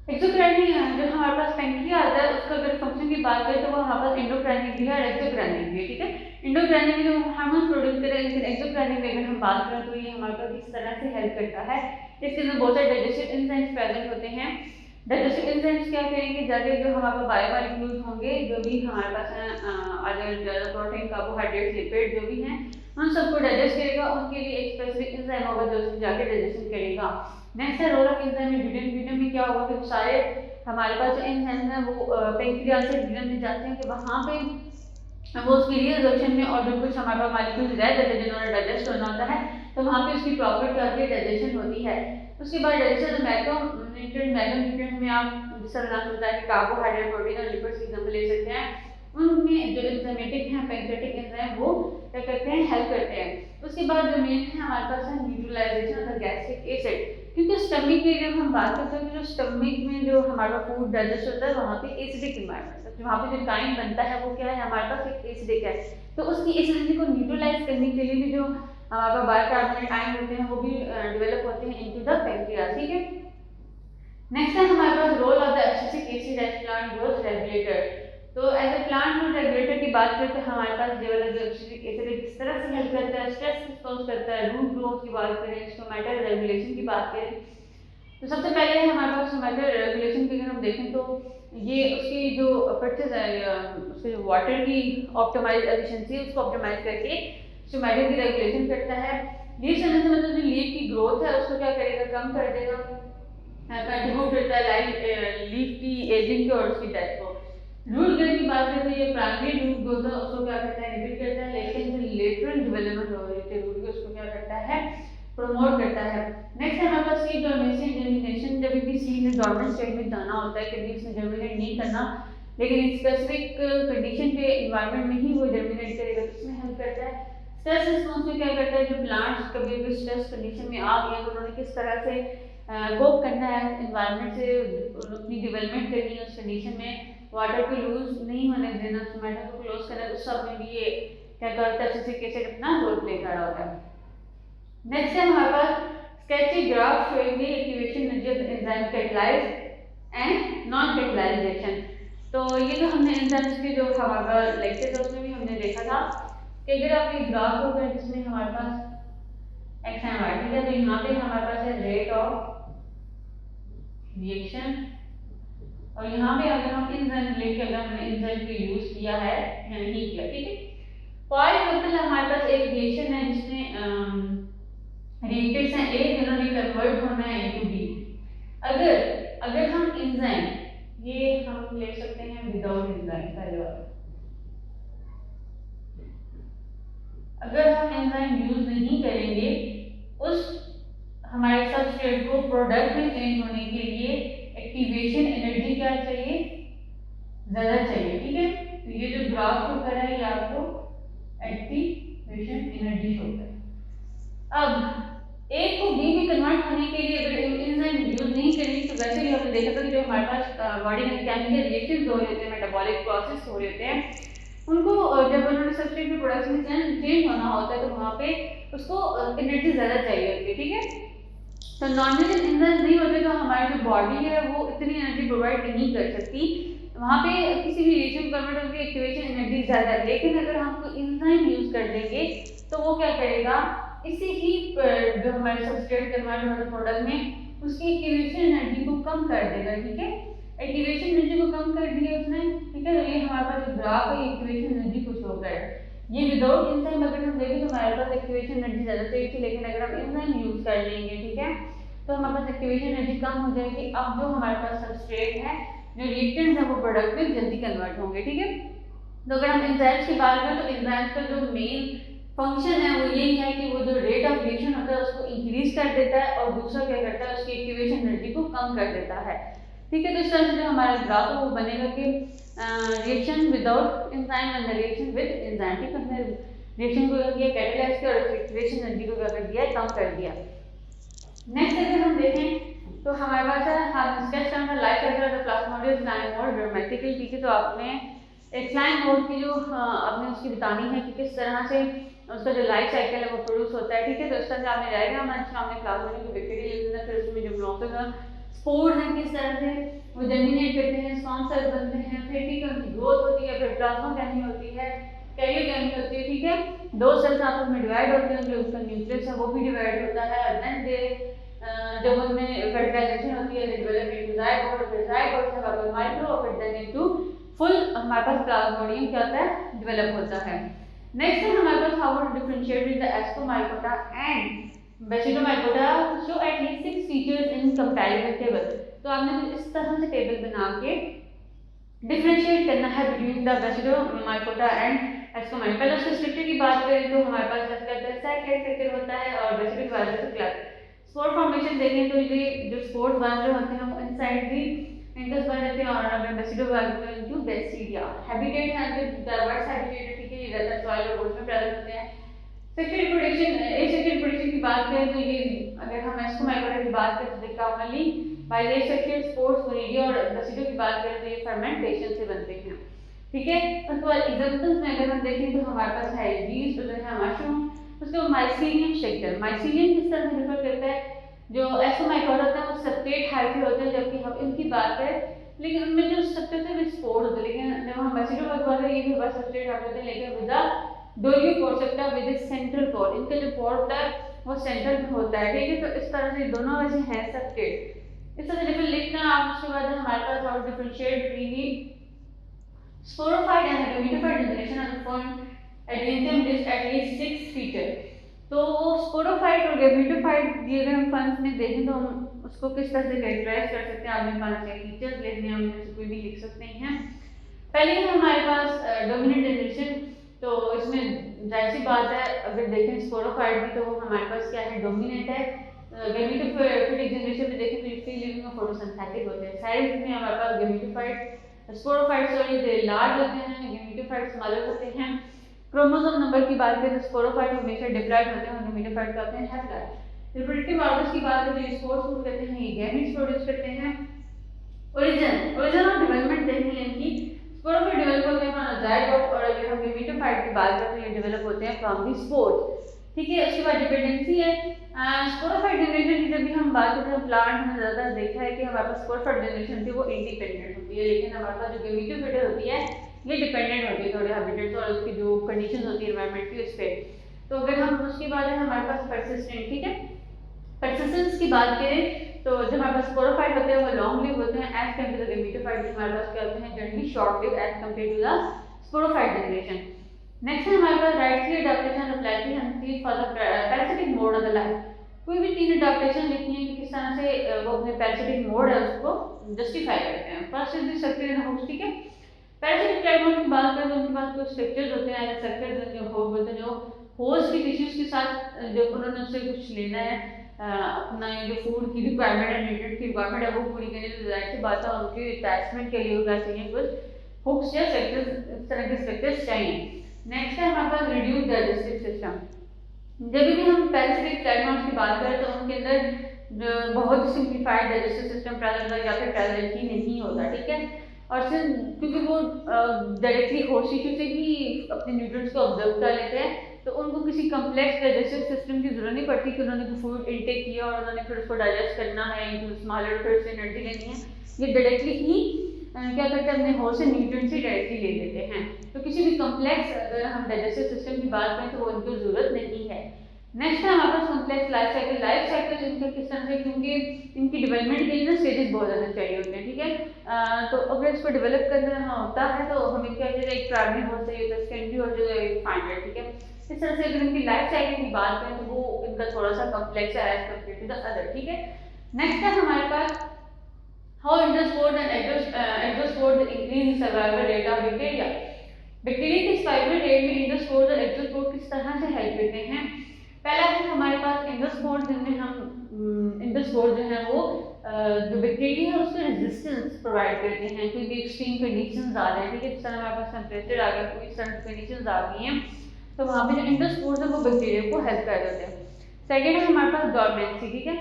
Exocrine जो हमारे पास पैंक्रिया आता है उसका अगर फंक्शन की बात करें तो वो हमारे पास एंडोक्राइनिक भी है और एक्सोक्राइनिक भी है, ठीक है। एंडोक्राइनिक में जो हार्मोन प्रोड्यूस करे, लेकिन एक्सोक्राइनिक में अगर हम बात करें तो ये हमारे पास किस तरह से हेल्प करता है। इसके अंदर बहुत सारे डाइजेस्टिव एंजाइम्स प्रेजेंट होते हैं। डाइजेस्टिव एंजाइम्स क्या करेंगे, जाके जो हमारे पास बायोमॉलिक्यूल्स होंगे जो भी हमारे पास हैं, अदर प्रोटीन, कार्बोहाइड्रेट, लिपिड जो भी हैं, उन सबको डाइजेस्ट करेगा। उनके लिए एक स्पेसिफिक एंजाइम होगा जो उसको जाके डाइजेशन करेगा। नेक्स्ट है रोल ऑफ एंजाइम इन ड्यूडेन। ड्यूडेन में क्या होगा कि सारे हमारे पास जो एंजाइम है वो पैंक्रियास से ड्यूडेन में जाते हैं कि वहाँ पे वो उसकी रीअब्जॉर्प्शन में और जो कुछ हमारे पास मॉलिक्यूल्स रह जाते हैं जिन्होंने डाइजेस्ट होना होता है तो वहाँ पे उसकी प्रॉपर करके डाइजेशन होती है। उसके बाद डाइजेशन मैक्रोन्यूट्रिएंट, मैक्रोन्यूट्रिएंट में आप जिस तरह होता है कि कार्बोहाइड्रेट, प्रोटीन और लिपिड्स एग्जांपल ले सकते हैं। उनमें जो एंजाइमेटिक हैं पैंक्रियाटिक एंजाइम वो क्या करते हैं, हेल्प करते हैं। उसके बाद जो मेन है हमारे पास है neutralization of the gastric acid, क्योंकि स्टमक की जब हम बात करते हैं जो स्टमक में जो हमारा फूड डाइजेस्ट होता है वहाँ पे एसिडिक इन्वायरमेंट, वहाँ पे जो काइंड बनता है वो क्या है हमारे पास एक एसिडिक है। तो उसकी एसिडिटी को न्यूट्रलाइज करने के लिए भी जो हमारे पास बाइकार्बोनेट आयन होते हैं वो भी डेवलप होते हैं इनटू द पैंक्रियास, ठीक है। नेक्स्ट है हमारे पास role of the abscisic acid as plant growth regulator. तो as a plant growth regulator की बात करते हैं हमारे पास डेवलप एब्सिसिक एसिड किस तरह से हेल्प करता है, स्ट्रेस रिस्पॉन्स करता है, रूट ग्रोथ की बात करें, स्टोमेटल रेगुलेशन की बात करें। तो सबसे पहले हमारे पास स्टोमेटल रेगुलेशन की अगर हम देखें तो ये उसकी जो परचेज है, उसके जो वाटर की ऑप्टिमाइज एफिशिएंसी उसको ऑप्टिमाइज करके स्टोमेटल की रेगुलेशन करता है। लीफ सेल से मतलब जो लीफ की ग्रोथ है उसको क्या करेगा, कम कर देगा, कंट्रीब्यूट करता है लीफ की एजिंग को और उसकी डेथ को। रूट ग्रोथ की बात करें तो ये प्राइमरी रूट ग्रोथ है उसको क्या करता है, इनहिबिट करता है, लेकिन जो लेटरल डेवलपमेंट हो रही है रूट की उसको क्या करता है, प्रमोट करता है। नेक्स्ट है हमारे पास सीड डॉर्मेंसी जर्मिनेशन। जब भी सीड ने डॉर्मेंट स्टेट में जाना होता है कभी उसने जर्मिनेट नहीं करना, लेकिन एक स्पेसिफिक कंडीशन पे एनवायरनमेंट में ही वो जर्मिनेट करेगा, तो इसमें हेल्प करता है। स्ट्रेस रिस्पॉन्स में क्या करता है, जो प्लांट्स कभी भी स्ट्रेस कंडीशन में आ गए तो उन्होंने किस तरह से कोप करना है एनवायरनमेंट से, अपनी डेवलपमेंट करनी है उस कंडीशन में, वाटर को लूज नहीं होने देना, टोमेटो को क्लोज करना, उस सब में भी ये क्या करता है, एब्सिसिक एसिड अपना रोल प्ले कर रहा होता है। नेक्स्ट है हमारे पास sketchy graph showing the activation energy of enzyme catalyse and non catalyse reaction. तो ये जो हमने एंजाइम्स के जो हमारा लेक्चर था उसमें भी हमने देखा था कि अगर आप एक ग्राफ होगा जिसमें हमारे पास एक्स एंड वाई, ठीक है, तो यहाँ पे हमारे पास है रेट ऑफ रिएक्शन और यहाँ पे अगर हम एंजाइम लेके अगर हमने एंजाइम को यूज किया है या नहीं किया, ठीक है। फॉर एग्जांपल हमारे पास एक रिएक्शन है जिसमें रिएक्टेंट्स हैं ए, जिन्होंने कन्वर्ट होना है इनटू बी। अगर हम एंजाइम ये हम ले सकते हैं विदाउट एंजाइम पहले वाला। अगर हम एंजाइम यूज नहीं करेंगे उस हमारे सबस्ट्रेट को प्रोडक्ट में चेंज होने के लिए एक्टिवेशन एनर्जी क्या चाहिए, ज्यादा चाहिए, ठीक है। तो ये जो ग्राफ शो कर रहा है ये आपको एक्टिवेशन एनर्जी शो कर रहा है। अब ए को बी में कन्वर्ट होने के लिए अगर एंजाइम यूज नहीं करेंगे तो वैसे भी हमने देखा था कि जो हमारे पास बॉडी में केमिकल रिएक्शंस हो रहे थे, मेटाबॉलिक प्रोसेस हो रहे थे, उनको जब उन्होंने सबस्ट्रेट में प्रोडक्शन में चेंज होना होता है तो वहाँ पे उसको एनर्जी ज़्यादा चाहिए होती है, ठीक है। तो नॉर्मल एंजाइम नहीं होते तो हमारी जो बॉडी है वो इतनी एनर्जी प्रोवाइड नहीं कर सकती, वहाँ पे किसी भी रिएक्शन कन्वर्ट होकर एक्टिवेशन एनर्जी ज़्यादा है। लेकिन अगर हम कोई एंजाइम यूज कर देंगे तो वो क्या करेगा, इसी ही जो हमारे सबस्ट्रेट कन्वर्ट होने प्रोडक्ट में उसकी एक्टिवेशन एनर्जी को कम कर देगा, ठीक है। एक्टिवेशन एनर्जी को कम कर दिया उसने, ठीक है। तो ये हमारे पास जो ग्राफ है एक्टिवेशन एनर्जी को शो कर रहा है। ये विदाउट एंजाइम अगर हम देखें तो हमारे पास एक्टिवेशन एनर्जी ज़्यादा चाहिए थी, लेकिन अगर हम एंजाइम यूज कर लेंगे, ठीक है, तो हमारे पास एक्टिवेशन एनर्जी कम हो जाएगी। अब जो हमारे पास सबस्ट्रेट है, जो रिएक्टेंट्स है वो प्रोडक्ट में जल्दी कन्वर्ट होंगे, ठीक है। तो अगर हम एंजाइम्स की बात करें तो एंजाइम्स का जो मेन फंक्शन है वो यही है कि वो जो रेट ऑफ रिएक्शन होता है उसको इंक्रीज कर देता है और दूसरा क्या करता है, उसकी एक्टिवेशन एनर्जी को कम कर देता है, ठीक है। तो इस तरह से जो हमारा ग्राफ है वो बनेगा कि reaction without enzyme and reaction with enzyme, ठीक है। हमने रिएक्शन को क्या किया, कैटालाइज किया और एक्टिवेशन एनर्जी को क्या कर दिया, कम कर दिया। नेक्स्ट अगर हम देखें तो हमारे पास है, हम स्केच करना life cycle of the Plasmodium slime mode dramatically, ठीक है। तो आपने एक स्लाइम मोड की जो आपने उसकी बतानी है कि किस तरह से उसका जो लाइफ साइकिल है वो प्रोड्यूस होता है, ठीक है। तो इस तरह से आपने जाएगा हमारे सामने प्लाज्मोडियम की बैक्टीरिया यूज है, फिर उसमें जो ब्लॉक स्पोर्स हैं किस तरह से वो जर्मिनेट करते हैं, स्पॉन्ज सेल बनते हैं, फिर ठीक है उनकी ग्रोथ होती है, फिर प्लाज्मोडेमी होती है, कैरियोडेमी होती है, ठीक है। दो सेल्स आपस में डिवाइड होते हैं, जो उसका न्यूक्लियस है वो भी डिवाइड होता है, और देन दे जब उनमें फर्टिलाइजेशन होती है डेवलप इनटू जाइगोट, फिर जाइगोट से वापस माइक्रो और फिर देन इनटू फुल हमारे पास प्लाज्मोडियम क्या होता है, डेवलप होता है। नेक्स्ट है हमारे पास how to differentiate the ascomycota and basidiomycota show at least 6 features in comparison table. तो आपने कुछ इस तरह से टेबल बना के डिफरेंशिएट करना है बिटवीन द बेसिलोमाइकोटा एंड एस्कोमाइकोटा। पहले उसके स्ट्रक्चर की बात करें तो हमारे पास जैसे साइक्लिक स्ट्रक्चर होता है और बेसिलो की बात करें तो क्लास स्पोर फॉर्मेशन देखें तो ये जो स्पोर्स बन रहे होते हैं वो इनसाइड दी एंकर्स बन रहते हैं और अगर बेसिलो बात करें इनटू बेसिडिया हैबिटेट है जो डाइवर्स हैबिटेट है, ठीक है। ये ज्यादातर सॉइल और वुड्स में प्रेजेंट होते हैं। सेक्सुअल रिप्रोडक्शन, एसेक्सुअल रिप्रोडक्शन की बात करें तो ये अगर हम एस्कोमाइकोटा की बात करें तो कॉमनली बाय एसेक्सुअल स्पोर्स वोनिडिया और बेसिलो की बात करें तो ये फर्मेंटेशन से बनते हैं, ठीक है। उसके बाद एग्जांपल्स में अगर हम देखें तो हमारे पास है यीस्ट, उधर है मशरूम, उसके बाद माइसीलियम सेक्टर। माइसीलियम किस तरह से रिफर करता है, जो एस्कोमाइकोटा होता है वो सेपरेट हाइफे होते हैं, जबकि हम इनकी बात करें लेकिन उनमें जो स्ट्रक्चर थे वो स्पोर होते हैं, लेकिन जब हम बेसिलो की बात करें ये भी बस सेपरेट हाइफे होते हैं लेकिन with dolipore core sector with central core, इनका जो कोर होता है वो सेंटर में होता है, ठीक है। तो इस तरह से दोनों वैसे हैं सेपरेट। इस तरह से लिखना आप, उसके बाद हमारे पास और differentiate between sporophyte and gametophyte generation of form adenium disc at least 6 feature. तो स्पोरोफाइट और गैमेटोफाइट दिए गए हम फंक्स में देखें तो हम उसको किस तरह से कैरेक्टराइज कर सकते हैं, आपने 5 फीचर्स लिखने हैं, हम इनमें से कोई भी लिख सकते हैं। पहले है हमारे पास डोमिनेंट जनरेशन। तो इसमें जाहिर सी बात है अगर देखें स्पोरोफाइट की तो वो हमारे पास क्या है, डोमिनेंट है। गैमेटोफाइटिक जनरेशन में देखें तो फ्री लिविंग और फोटोसिंथेटिक होते हैं। साइज में हमारे पास गैमेटोफाइट स्पोरोफाइट्स और ये लार्ज होते हैं, गैमेटोफाइट्स स्मॉलर होते हैं। क्रोमोसोम नंबर की बात करें तो स्पोरोफाइट हमेशा डिप्लॉयड होते हैं और गैमेटोफाइट होते हैं हैप्लॉयड। रिप्रोडक्टिव ऑर्गन्स की बात करें तो स्पोर्स फूड कहते हैं, ये गैमेट्स प्रोड्यूस करते हैं। ओरिजिन और डेवलपमेंट देखनी है इनकी। स्पोरोफाइट डेवलप होते हैं फ्रॉम जाइगोट और अगर हम गैमेटोफाइट की बात करें तो ये डेवलप होते हैं फ्रॉम द स्पोर्स, ठीक है। उसके बाद डिपेंडेंसी है स्पोरोफाइट जनरेशन की। जब भी हम बात करते हैं प्लांट हमने ज़्यादा देखा है कि हमारे पास स्पोरोफाइट जनरेशन थी वो इंडिपेंडेंट होती है, लेकिन हमारे पास जो गैमेटोफाइट होती है ये डिपेंडेंट होती है थोड़े हैबिटेट्स और उसकी जो कंडीशंस होती है एनवायरनमेंट की उस पर। तो अगर हम उसकी बात है हमारे पास परसिस्टेंट, ठीक है। परसिस्टेंस की बात करें तो जो हमारे पास स्पोरोफाइट होते हैं वो लॉन्ग लिव होते हैं as compare to the gametophyte, हमारे पास क्या होते हैं generally short live as compare to the sporophyte generation. Next है हमारे पास rightly adaptation of life for the parasitic mode of the life. कोई भी 3 अडॉप्टेशन लिखनी है कि किस तरह से वो अपने पैरासिटिक मोड है उसको जस्टिफाई करते हैं। First is the structure in house, ठीक है। पैरासिटिक ट्राइगोन की बात करें तो उनके पास कुछ स्ट्रक्चर्स होते हैं, ऐसे स्ट्रक्चर्स जो हो बोलते हैं जो होस्ट की टिश्यूज के साथ जो उन्होंने उससे कुछ लेना है, अपना ये जो फूड की रिक्वायरमेंट है, न्यूट्रिएंट की रिक्वायरमेंट है वो पूरी करने की, जाहिर सी बात है उनके अटैचमेंट के लिए होगा चाहिए कुछ हुक्स या स्ट्रक्चर्स, इस तरह के स्ट्रक्चर्स चाहिए। नेक्स्ट है हमारे पास रिड्यूस डाइजेस्टिव सिस्टम। जब भी हम पैरासिटिक ट्राइगोन्स की बात करें तो उनके अंदर बहुत सिंप्लीफाइड डाइजेस्टिव सिस्टम प्रेजेंट या फिर प्रेजेंट ही नहीं होता, ठीक है। और क्योंकि वो डायरेक्टली होस्ट टिश्यू से ही अपने न्यूट्रिएंट्स को ऑब्जर्व कर लेते हैं, तो उनको किसी कम्प्लेक्स डाइजेस्टिव सिस्टम की जरूरत नहीं पड़ती कि उन्होंने फूड इनटेक किया और उन्होंने फिर उसको डाइजेस्ट करना है, स्मॉलर फिर से एनर्जी लेनी है। ये डायरेक्टली ही क्या करते हैं, अपने होस्ट से न्यूट्रिएंट्स ही डायरेक्टली ले लेते हैं। तो किसी भी कम्प्लेक्स अगर हम डाइजेस्टिव सिस्टम की बात करें तो वो उनको जरूरत नहीं है। नेक्स्ट है हमारे पास complex life cycle. Life cycle इनके किस तरह से, क्योंकि इनकी डेवलपमेंट के लिए ना स्टेजेस बहुत ज़्यादा चाहिए होते हैं, ठीक है। तो अगर इसको डेवलप करना होता है तो हमें क्या चाहिए, एक प्राइमरी होस्ट चाहिए होता है, सेकेंडरी होस्ट जो है फाइनल, ठीक है। इस तरह से अगर इनकी लाइफ साइकिल की बात करें तो वो इनका थोड़ा सा कॉम्प्लेक्स है as compare to the other, ठीक है। नेक्स्ट है हमारे पास how endospores and exospores increase survival rate of bacteria. Bacteria के सर्वाइवल रेट में एंडोस्पोर्स और एक्सोस्पोर्स किस तरह से हेल्प करते हैं। पहला है हमारे पास एंडोस्पोर्स, जिनमें हम एंडोस्पोर्स जो है वो जो बैक्टीरिया है उसको रेजिस्टेंस प्रोवाइड करते हैं, क्योंकि एक्सट्रीम कंडीशंस आ रहे हैं, ठीक है। जिस तरह हमारे पास टेम्परेचर आ गया, कोई इस तरह की कंडीशंस आ गई हैं, तो वहाँ पे जो एंडोस्पोर्स है वो बैक्टीरिया को हेल्प कर देते हैं। सेकेंड है हमारे पास डोरमेंसी, ठीक है।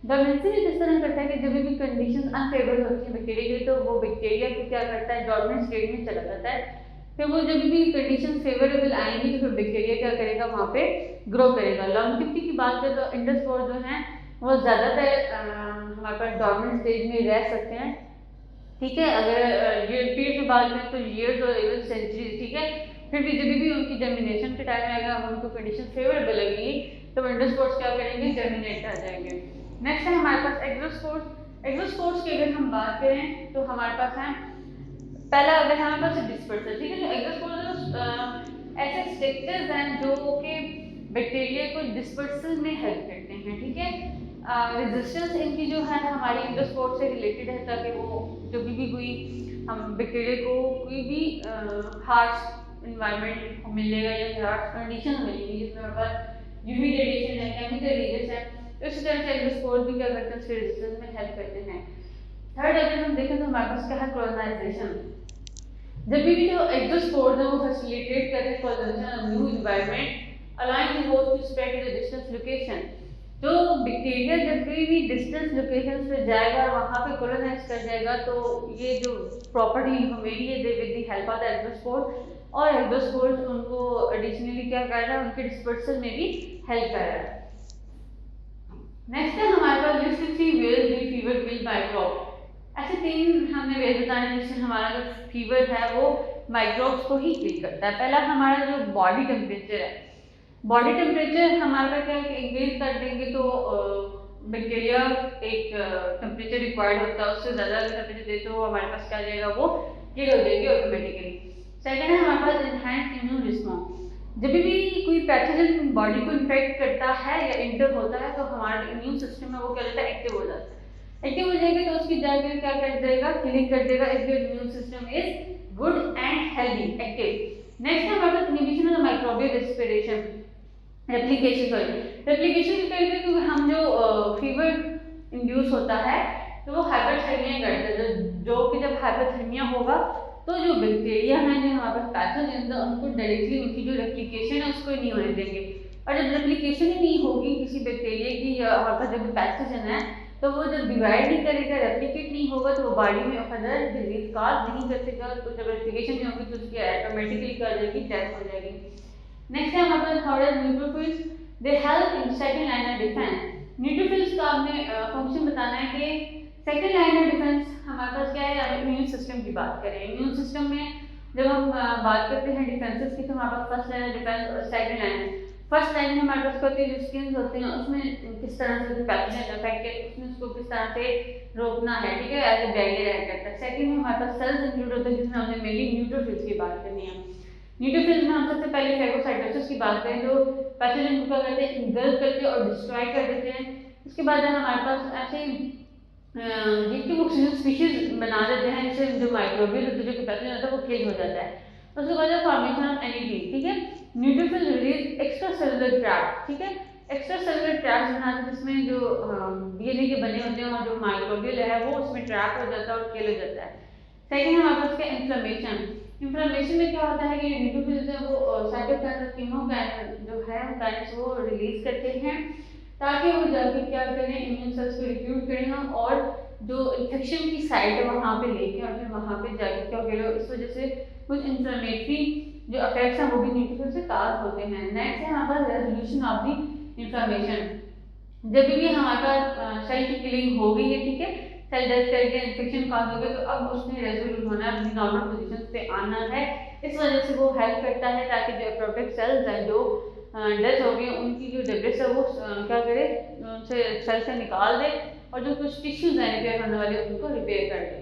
डोरमेंसी में किस तरह करता है कि जब भी कंडीशन अनफेवरेबल होती है बैक्टीरिया की, तो वो बैक्टीरिया को क्या करता है, डोरमेंट स्टेट में चला जाता है। फिर वो जब भी कंडीशन फेवरेबल आएंगी तो फिर बैक्टीरिया क्या करेगा, वहाँ पे ग्रो करेगा। लॉन्गिविटी की बात करें तो एंडोस्पोर जो हैं वो ज़्यादातर हमारे पास डोरमेंट स्टेज में रह सकते हैं, ठीक है। अगर ये पीरियड की बात करें तो ईयर्स और इवन सेंचुरीज, ठीक है। फिर भी जब भी उनकी जर्मिनेशन के टाइम आएगा, उनको कंडीशन फेवरेबल लगेगी तो एंडोस्पोर्स क्या करेंगे, जर्मिनेट आ जाएंगे। नेक्स्ट है हमारे पास एक्सोस्पोर्स। एक्सोस्पोर्स की अगर हम बात करें तो हमारे पास है पहला, अगर हमारे पास डिस्पर्सल, ठीक है। तो एक्सोस्पोर्स ऐसे स्ट्रक्चर्स हैं जो कि बैक्टीरिया को डिस्पर्सल में हेल्प करते हैं, ठीक है। रेजिस्टेंस इनकी जो है हमारी एंडोस्पोर्स से रिलेटेड है, ताकि वो जब भी कोई हम बैक्टीरिया को कोई भी हार्श इन्वायरमेंट मिलेगा या हार्श कंडीशन मिलेगी जिसमें हमारे पास यूवी रेडिएशन है, केमिकल रेजेस है, तो इसी तरह से एंडोस्पोर्स भी क्या करते हैं, उसके रेजिस्टेंस में हेल्प करते हैं। थर्ड अगर हम देखें तो हमारे पास क्या है, कोलोनाइजेशन। जब भी जो एक्सोस्पोर्स है वो फैसिलिटेट करते हैं colonisation of new environment aligning the host to spread to the distance location. तो बैक्टीरिया जब भी डिस्टेंस लोकेशन पे जाएगा और वहाँ पे कोलोनाइज कर जाएगा, तो ये जो प्रॉपर्टी हमेरी है they with the help of the exospore, और एक्सोस्पोर्स उनको एडिशनली क्या कर रहा है, उनके डिस्पर्सल में भी हेल्प कर रहा है। नेक्स्ट है हमारे पास list three ways the fever kill microbe. ऐसे तीन हमने वेज बताने जिससे हमारा जो फीवर है वो माइक्रोब्स को ही किल करता है। पहला हमारा जो बॉडी टेम्परेचर है, बॉडी टेम्परेचर हमारे पास क्या है, इंक्रीज कर देंगे तो बैक्टीरिया एक टेम्परेचर रिक्वायर्ड होता है, उससे ज़्यादा टेम्परेचर दे तो हमारे पास क्या जाएगा, वो किल हो जाएगी ऑटोमेटिकली। सेकेंड है हमारे पास एनहांस इम्यून रिस्पॉन्स। जब भी कोई पैथोजन बॉडी को इन्फेक्ट करता है या इंटर होता है तो हमारा इम्यून सिस्टम है वो क्या होता है, एक्टिव हो जाता है। एक्टिव हो जाएगा तो उसकी जाकर क्या कर देगा, किलिंग कर देगा if your immune system is good and healthy active. Next है हमारे पास inhibition of microbial respiration replication, sorry replication की करेंगे, क्योंकि हम जो फीवर इंड्यूस होता है तो वो हाइपरथर्मिया करता है, जो कि जब हाइपरथर्मिया होगा तो जो बैक्टीरिया हैं जो हमारे पास पैथोजन है उनको डायरेक्टली उनकी जो रेप्लिकेशन है उसको नहीं होने देंगे। और जब रेप्लिकेशन ही नहीं होगी किसी बैक्टीरिया की या हमारे पास जब पैथोजन है तो वो जब डिवाइड नहीं करेगा, रेप्लिकेट नहीं होगा तो वो बॉडी में फर्दर डिजीज काज नहीं कर सकेगा। तो जब रेप्लिकेशन नहीं होगी तो उसकी ऑटोमेटिकली क्या हो जाएगी, डेथ हो जाएगी। नेक्स्ट है हमारे पास third neutrophils, they help in second line of defence. Neutrophils का आपने फंक्शन बताना है कि सेकंड लाइन ऑफ डिफेंस हमारे पास क्या है, अब इम्यून सिस्टम की बात करें। इम्यून सिस्टम में जब हम बात करते हैं डिफेंसेस की तो हमारे पास फर्स्ट लाइन ऑफ डिफेंस और सेकंड लाइन। फर्स्ट लाइन में हमारे पास होती है जो स्किन होते हैं उसमें किस तरह से पैथोजन अफेक्ट है उसमें उसको किस तरह से रोकना है, ठीक है, एज ए बैरियर एक्ट करता है। सेकंड में हमारे पास सेल्स इंक्लूड होते हैं जिसमें हमने मेनली न्यूट्रोफिल्स की बात करनी है। न्यूट्रोफिल्स में हम सबसे पहले फेगोसाइटोसिस की बात करें जो पैथोजन को क्या करते हैं, इंगल्फ करते हैं और डिस्ट्रॉय कर देते हैं। उसके बाद हमारे पास ऐसे जितनी ऑक्सीजन स्पीशीज बना देते हैं, जिससे जो माइक्रोबियल होता है, जो पैथोजन होता है, वो किल हो जाता है। उसके बाद फॉर्मेशन ऑफ एनएडी, ठीक है। Neutrophil release extra cellular trap, ठीक है। एक्स्ट्रा सेलुलर ट्रैप्स बनाते हैं जिसमें जो डीएनए के बने होते हैं और जो माइक्रोबियल है वो उसमें ट्रैप हो जाता है और किल हो जाता है। सेकेंड हमारे पास क्या इन्फ्लेमेशन। इन्फ्लेमेशन में क्या होता है कि न्यूट्रोफिल्स है वो साइटोकाइन कीमोकाइन जो है काइनेस वो रिलीज करते हैं, ताकि वो जाके क्या करें, इम्यून सेल्स को रिक्रूट करें और जो इन्फेक्शन की साइट है वहाँ पे लेके और फिर वहाँ पे जाके क्या करें, इस वजह से कुछ इन्फ्लेमेटरी जो अफेक्ट्स हैं वो भी न्यूट्रोफिल से काज होते हैं। नेक्स्ट है हमारे पास रेजोल्यूशन ऑफ द इन्फ्लेमेशन। जब भी हमारे पास सेल की किलिंग हो गई है, ठीक है, सेल डेथ करके इन्फेक्शन काज हो गया, तो अब उसने रेजोल्यूट होना है, अपनी नॉर्मल पोजीशन पे आना है। इस वजह से वो हेल्प करता है ताकि जो अप्रोप्रिएट सेल्स हैं जो डेथ हो गई उनकी जो डेब्रिस है वो क्या करे, उनसे सेल से निकाल दे और जो कुछ टिश्यूज हैं रिपेयर करने वाले उनको रिपेयर कर दे।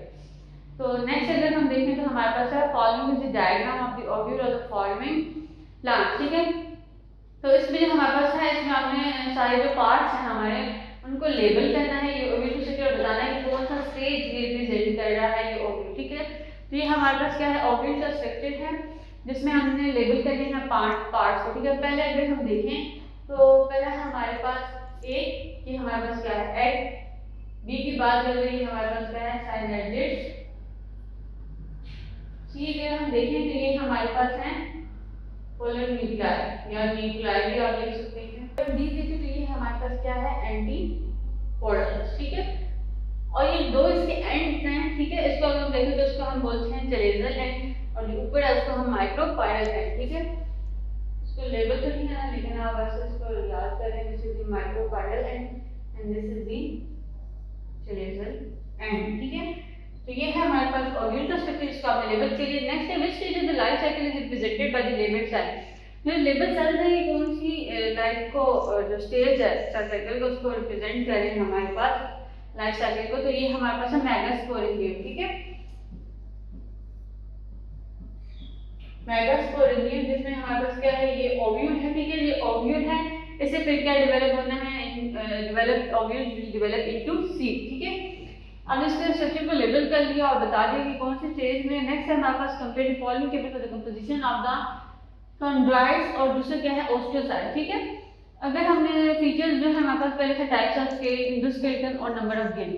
तो नेक्स्ट अगर हम देखें तो हमारे पास है following is the diagram of the ovule of the following plant, ठीक है। तो इसमें जो हमारे पास है, इसमें आपने सारे जो पार्ट्स हैं हमारे उनको लेबल करना है, ये ओव्यूल की स्ट्रक्चर बताना है कि कौन सा स्टेज ये रिप्रेजेंट कर रहा है ये ओव्यूल, ठीक है। तो ये हमारे पास क्या है, ओव्यूल का स्ट्रक्चर है जिसमें हमने लेबल करने हैं पार्ट्स को, ठीक है। पहले अगर हम देखें तो पहला हमारे पास ए कि हमारे पास क्या है एग, बी की बात चल रही है हमारे पास क्या है साइनैजिड्स, सी अगर हम देखें तो ये हमारे पास है पोलर न्यूक्लियाई या न्यूक्लियाई भी आप देख सकते हैं। और डी देखें तो ये हमारे पास क्या है एंटीपोडल्स, ठीक है। और ये दो इसके एंड्स हैं, ठीक है। इसको अगर हम देखें तो इसको हम बोलते हैं चलेजल एंड और जो ऊपर है उसको हम माइक्रोपायरल एंड, ठीक है। इसको लेबल तो नहीं है लेकिन आप वैसे इसको याद करें, this is the micropylar and this is the chalazal end, ठीक है। तो ये है हमारे पास ओव्यूल का स्ट्रक्चर, इसको आपने लेबल कर लिया। Next is which stage of the life cycle is represented by the label cell. जो लेबल सेल है ये कौन सी लाइफ को जो स्टेज है सेल साइकिल को उसको रिप्रेजेंट कर रहे हैं हमारे पास लाइफ साइकिल को। तो ये हमारे पास है मेगास्पोरेंजियम, ठीक है। मेगास्पोरेंजियम जिसमें हमारे पास क्या है, ये ओव्यूल है, ठीक है। ये ओव्यूल है, इससे फिर क्या डेवलप होना है, develop ovule will develop into seed, ठीक है। अब इसके स्ट्रक्चर को लेबल कर लिया और बता दिया कि कौन सी स्टेज में। नेक्स्ट है हमारे पास compare following table for the composition of the chondrites और दूसरा क्या है ओस्टियोसाइट, ठीक है। अगर हमने फीचर्स जो है हमारे पास पहले से टाइप्स ऑफ स्केल, एंडोस्केलेटन और नंबर ऑफ गेन।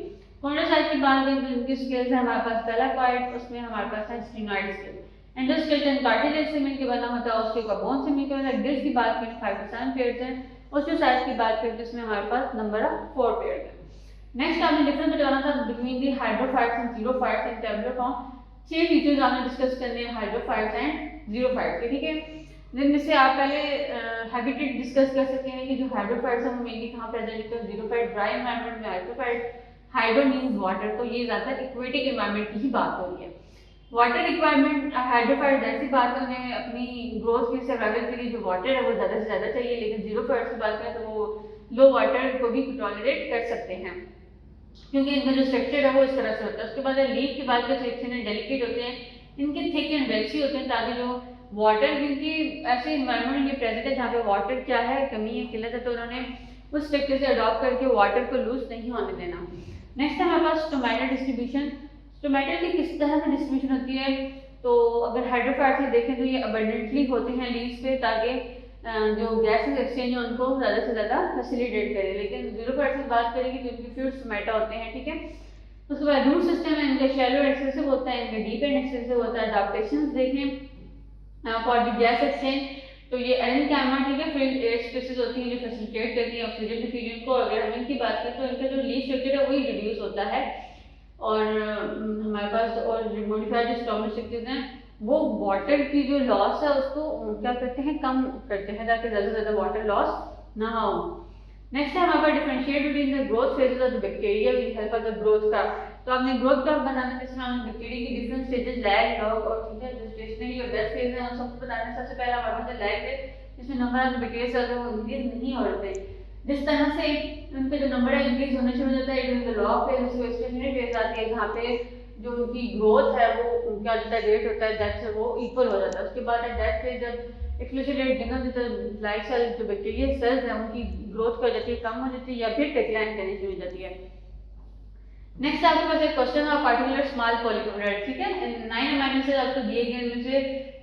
कॉन्ड्रोसाइट की बात करें तो इनकी स्केल्स है हमारे पास थैलाकॉइड, उसमें हमारे पास है स्फिनॉइड स्केल। एंडोस्केलेटन कार्टिलेज से मिलकर बना होता है, ऑस्टियो का बोन से मिलकर बना है। गिल्स की बात करें 5 to 7 पेयर्स हैं। ओस्टियोसाइट की बात करें तो इसमें हमारे पास नंबर ऑफ 4 पेयर्स है। नेक्स्ट आपने डिफरेंस बताना था between the hydrophytes and xerophytes in tabular form. 6 features आपने डिस्कस करने हैं हाइड्रोफाइट्स एंड जीरोफाइट्स के, ठीक है। जिनमें से आप पहले हैबिटेट डिस्कस कर सकते हैं कि जो हाइड्रोफाइट्स हैं वो मेनली कहाँ प्रेजेंट होते हैं, जीरोफाइट ड्राई एनवायरनमेंट में, हाइड्रोफाइट हाइड्रो मींस वाटर, तो ये ज़्यादा इक्वेटिक एनवायरनमेंट की ही बात हो रही है। वाटर रिक्वायरमेंट हाइड्रोफाइट ऐसी बात है उन्हें अपनी ग्रोथ की सर्वाइवल के लिए जो वाटर है वो ज़्यादा से ज़्यादा चाहिए, लेकिन जीरोफाइट्स की बात करें तो वो लो वाटर को भी टॉलरेट कर सकते हैं क्योंकि इनका जो स्ट्रक्चर है वो इस तरह से होता है। उसके बाद लीफ की बात करें सेक्शन एंड डेलिकेट होते हैं, इनके थिक एंड वेक्सी होते हैं ताकि जो वाटर क्योंकि ऐसे इन्वायरमेंट में प्रेजेंट है जहाँ पे वाटर क्या है कमी है किल्लत है, तो उन्होंने उस स्ट्रक्चर से अडॉप्ट करके वाटर को लूज नहीं होने देना। नेक्स्ट है हमारे पास स्टोमेटा डिस्ट्रीब्यूशन। स्टोमेटा की किस तरह से डिस्ट्रीब्यूशन होती है, तो अगर हाइड्रोफाइट से देखें तो ये अबंडेंटली होते हैं लीव्स पे ताकि जो गैसेस एक्सचेंज है उनको ज़्यादा से ज़्यादा फैसिलिटेट करे। लेकिन जीरोफाइट की बात करेंगे तो इनके फ्यूज स्टोमेटा होते हैं, ठीक है। उसके बाद रूट सिस्टम है इनका शैलो एक्सेसिव होता है, इनका डीप एंड एक्सेसिव होता है। अडॉप्टेशंस देखें फॉर द गैस एक्सचेंज तो ये एरेनकाइमा, ठीक है, फिल्ड एयर स्पेसेस होती हैं जो फैसिलिटेट करती हैं ऑक्सीजन डिफ्यूजन को। अगर हम इनकी बात करें तो इनका जो लीफ स्ट्रक्चर है वही रिड्यूस होता है और हमारे पास और मॉडिफाइड जो स्टोमक स्ट्रक्चर्स हैं वो वाटर की जो लॉस है उसको क्या करते हैं कम करते हैं ताकि ज़्यादा से ज़्यादा वाटर लॉस ना हो। नेक्स्ट है हमारे पास differentiate between the growth phases of the bacteria with help of the growth curve. तो आपने ग्रोथ कर्व बनाना जिसमें हमने बैक्टीरिया की डिफरेंट स्टेजेस लैग, लॉग और ठीक है जो स्टेशनरी और डेथ फेज है उन सबको बताना। सबसे पहला हमारे पास लैग है जिसमें नंबर ऑफ बैक्टीरिया सेल्स वो इंक्रीज नहीं हो रहे थे। जिस तरह से उनका जो नंबर है इंक्रीज होना शुरू हो जाता है ड्यूरिंग द लॉग फेज, उसके स्टेशनरी फेज आती है जहाँ पे जो उनकी ग्रोथ है वो क्या होता है रेट होता है डेथ से वो इक्वल हो जाता है। उसके बाद डेथ फेज जब एक्सक्लूसिव रेट डिनर देता है लाइफ सेल जो बैक्टीरिया सेल्स हैं उनकी ग्रोथ कर जाती है कम हो जाती है या फिर डिक्लाइन करनी शुरू हो जाती है। नेक्स्ट आपके पास एक क्वेश्चन है पार्टिकुलर स्मॉल पॉलीपेप्टाइड, ठीक है। 9 अमीनो एसिड आपको दिए गए इनमें से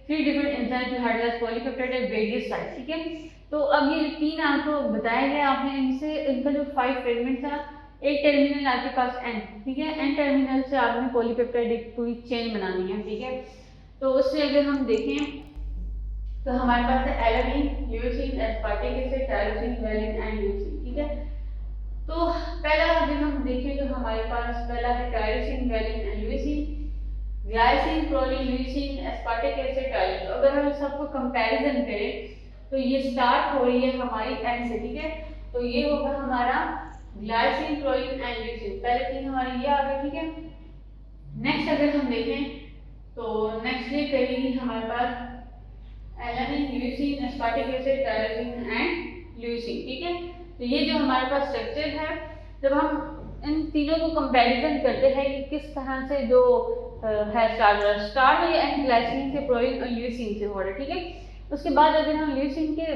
3 different enzyme to hydrolyze polypeptide at various sites, ठीक है। तो अब ये 3 आपको बताया गया, आपने इनसे इनका जो 5 फ्रेगमेंट था, एक टर्मिनल आपके पास एन, ठीक है, एन टर्मिनल से आपने पॉलीपेप्टाइड एक पूरी चेन बनानी है, ठीक है। तो उससे अगर हम देखें तो हमारे पास है alanine, leucine, aspartic acid, tyrosine, valine and leucine, ठीक है। तो पहला अगर हम देखें तो हमारे पास पहला है tyrosine, valine and leucine, glycine, proline, leucine, aspartic acid, tyrosine. तो अगर हम सबको कंपैरिजन करें तो ये स्टार्ट हो रही है हमारी एन से, ठीक है। तो ये होगा हमारा ग्लाइसिन, प्रोलिन एंड ल्यूसीन, पहले 3 हमारी ये आ गई, ठीक है। नेक्स्ट अगर हम देखें तो नेक्स्ट ये करेगी हमारे पास alanine, leucine, aspartic acid, tyrosine and leucine, ठीक है। तो ये जो हमारे पास स्ट्रक्चर है, जब हम इन तीनों को कंपैरिजन करते हैं कि किस तरह से जो है स्टार्ट है एन ग्लाइसिन से, प्रोलिन और ल्यूसीन से हो रहा है, ठीक है। उसके बाद अगर हम ल्यूसीन के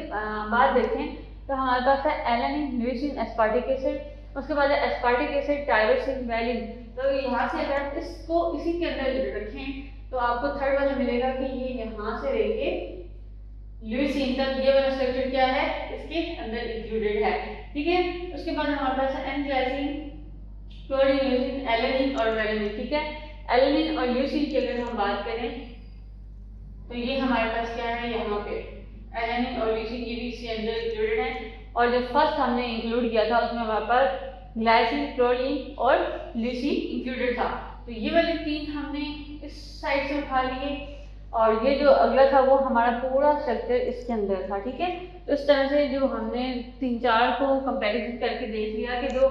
बाद देखें तो हमारे पास है एलानिन, ल्यूसीन, एस्पार्टिक एसिड, उसके बाद है एस्पार्टिक एसिड, टायरोसिन, वैलिन। तो यहाँ से अगर इसको इसी के अंदर रखें तो आपको थर्ड वाला मिलेगा कि ये यहाँ से लेके ल्यूसीन तक ये वाला स्ट्रक्चर क्या है, इसके अंदर इंक्लूडेड है, ठीक है। उसके बाद हमारे पास है an glycine, proline, leucine, alanine और वैलिन, ठीक है। एलानिन और ल्यूसीन की अगर हम बात करें तो ये हमारे पास क्या है, यहाँ पे एलानिन और ल्यूसीन ये भी इसके अंदर इंक्लूडेड है। और जो फर्स्ट हमने इंक्लूड किया था उसमें हमारे पास ग्लाइसिन, प्रोलिन और ल्यूसीन इंक्लूडेड था। तो ये वाले 3 हमने इस साइड से उठा लिए और ये जो अगला था वो हमारा पूरा स्ट्रक्चर इसके अंदर था, ठीक है। तो इस तरह से जो हमने 3-4 को कंपैरिजन करके देख लिया कि जो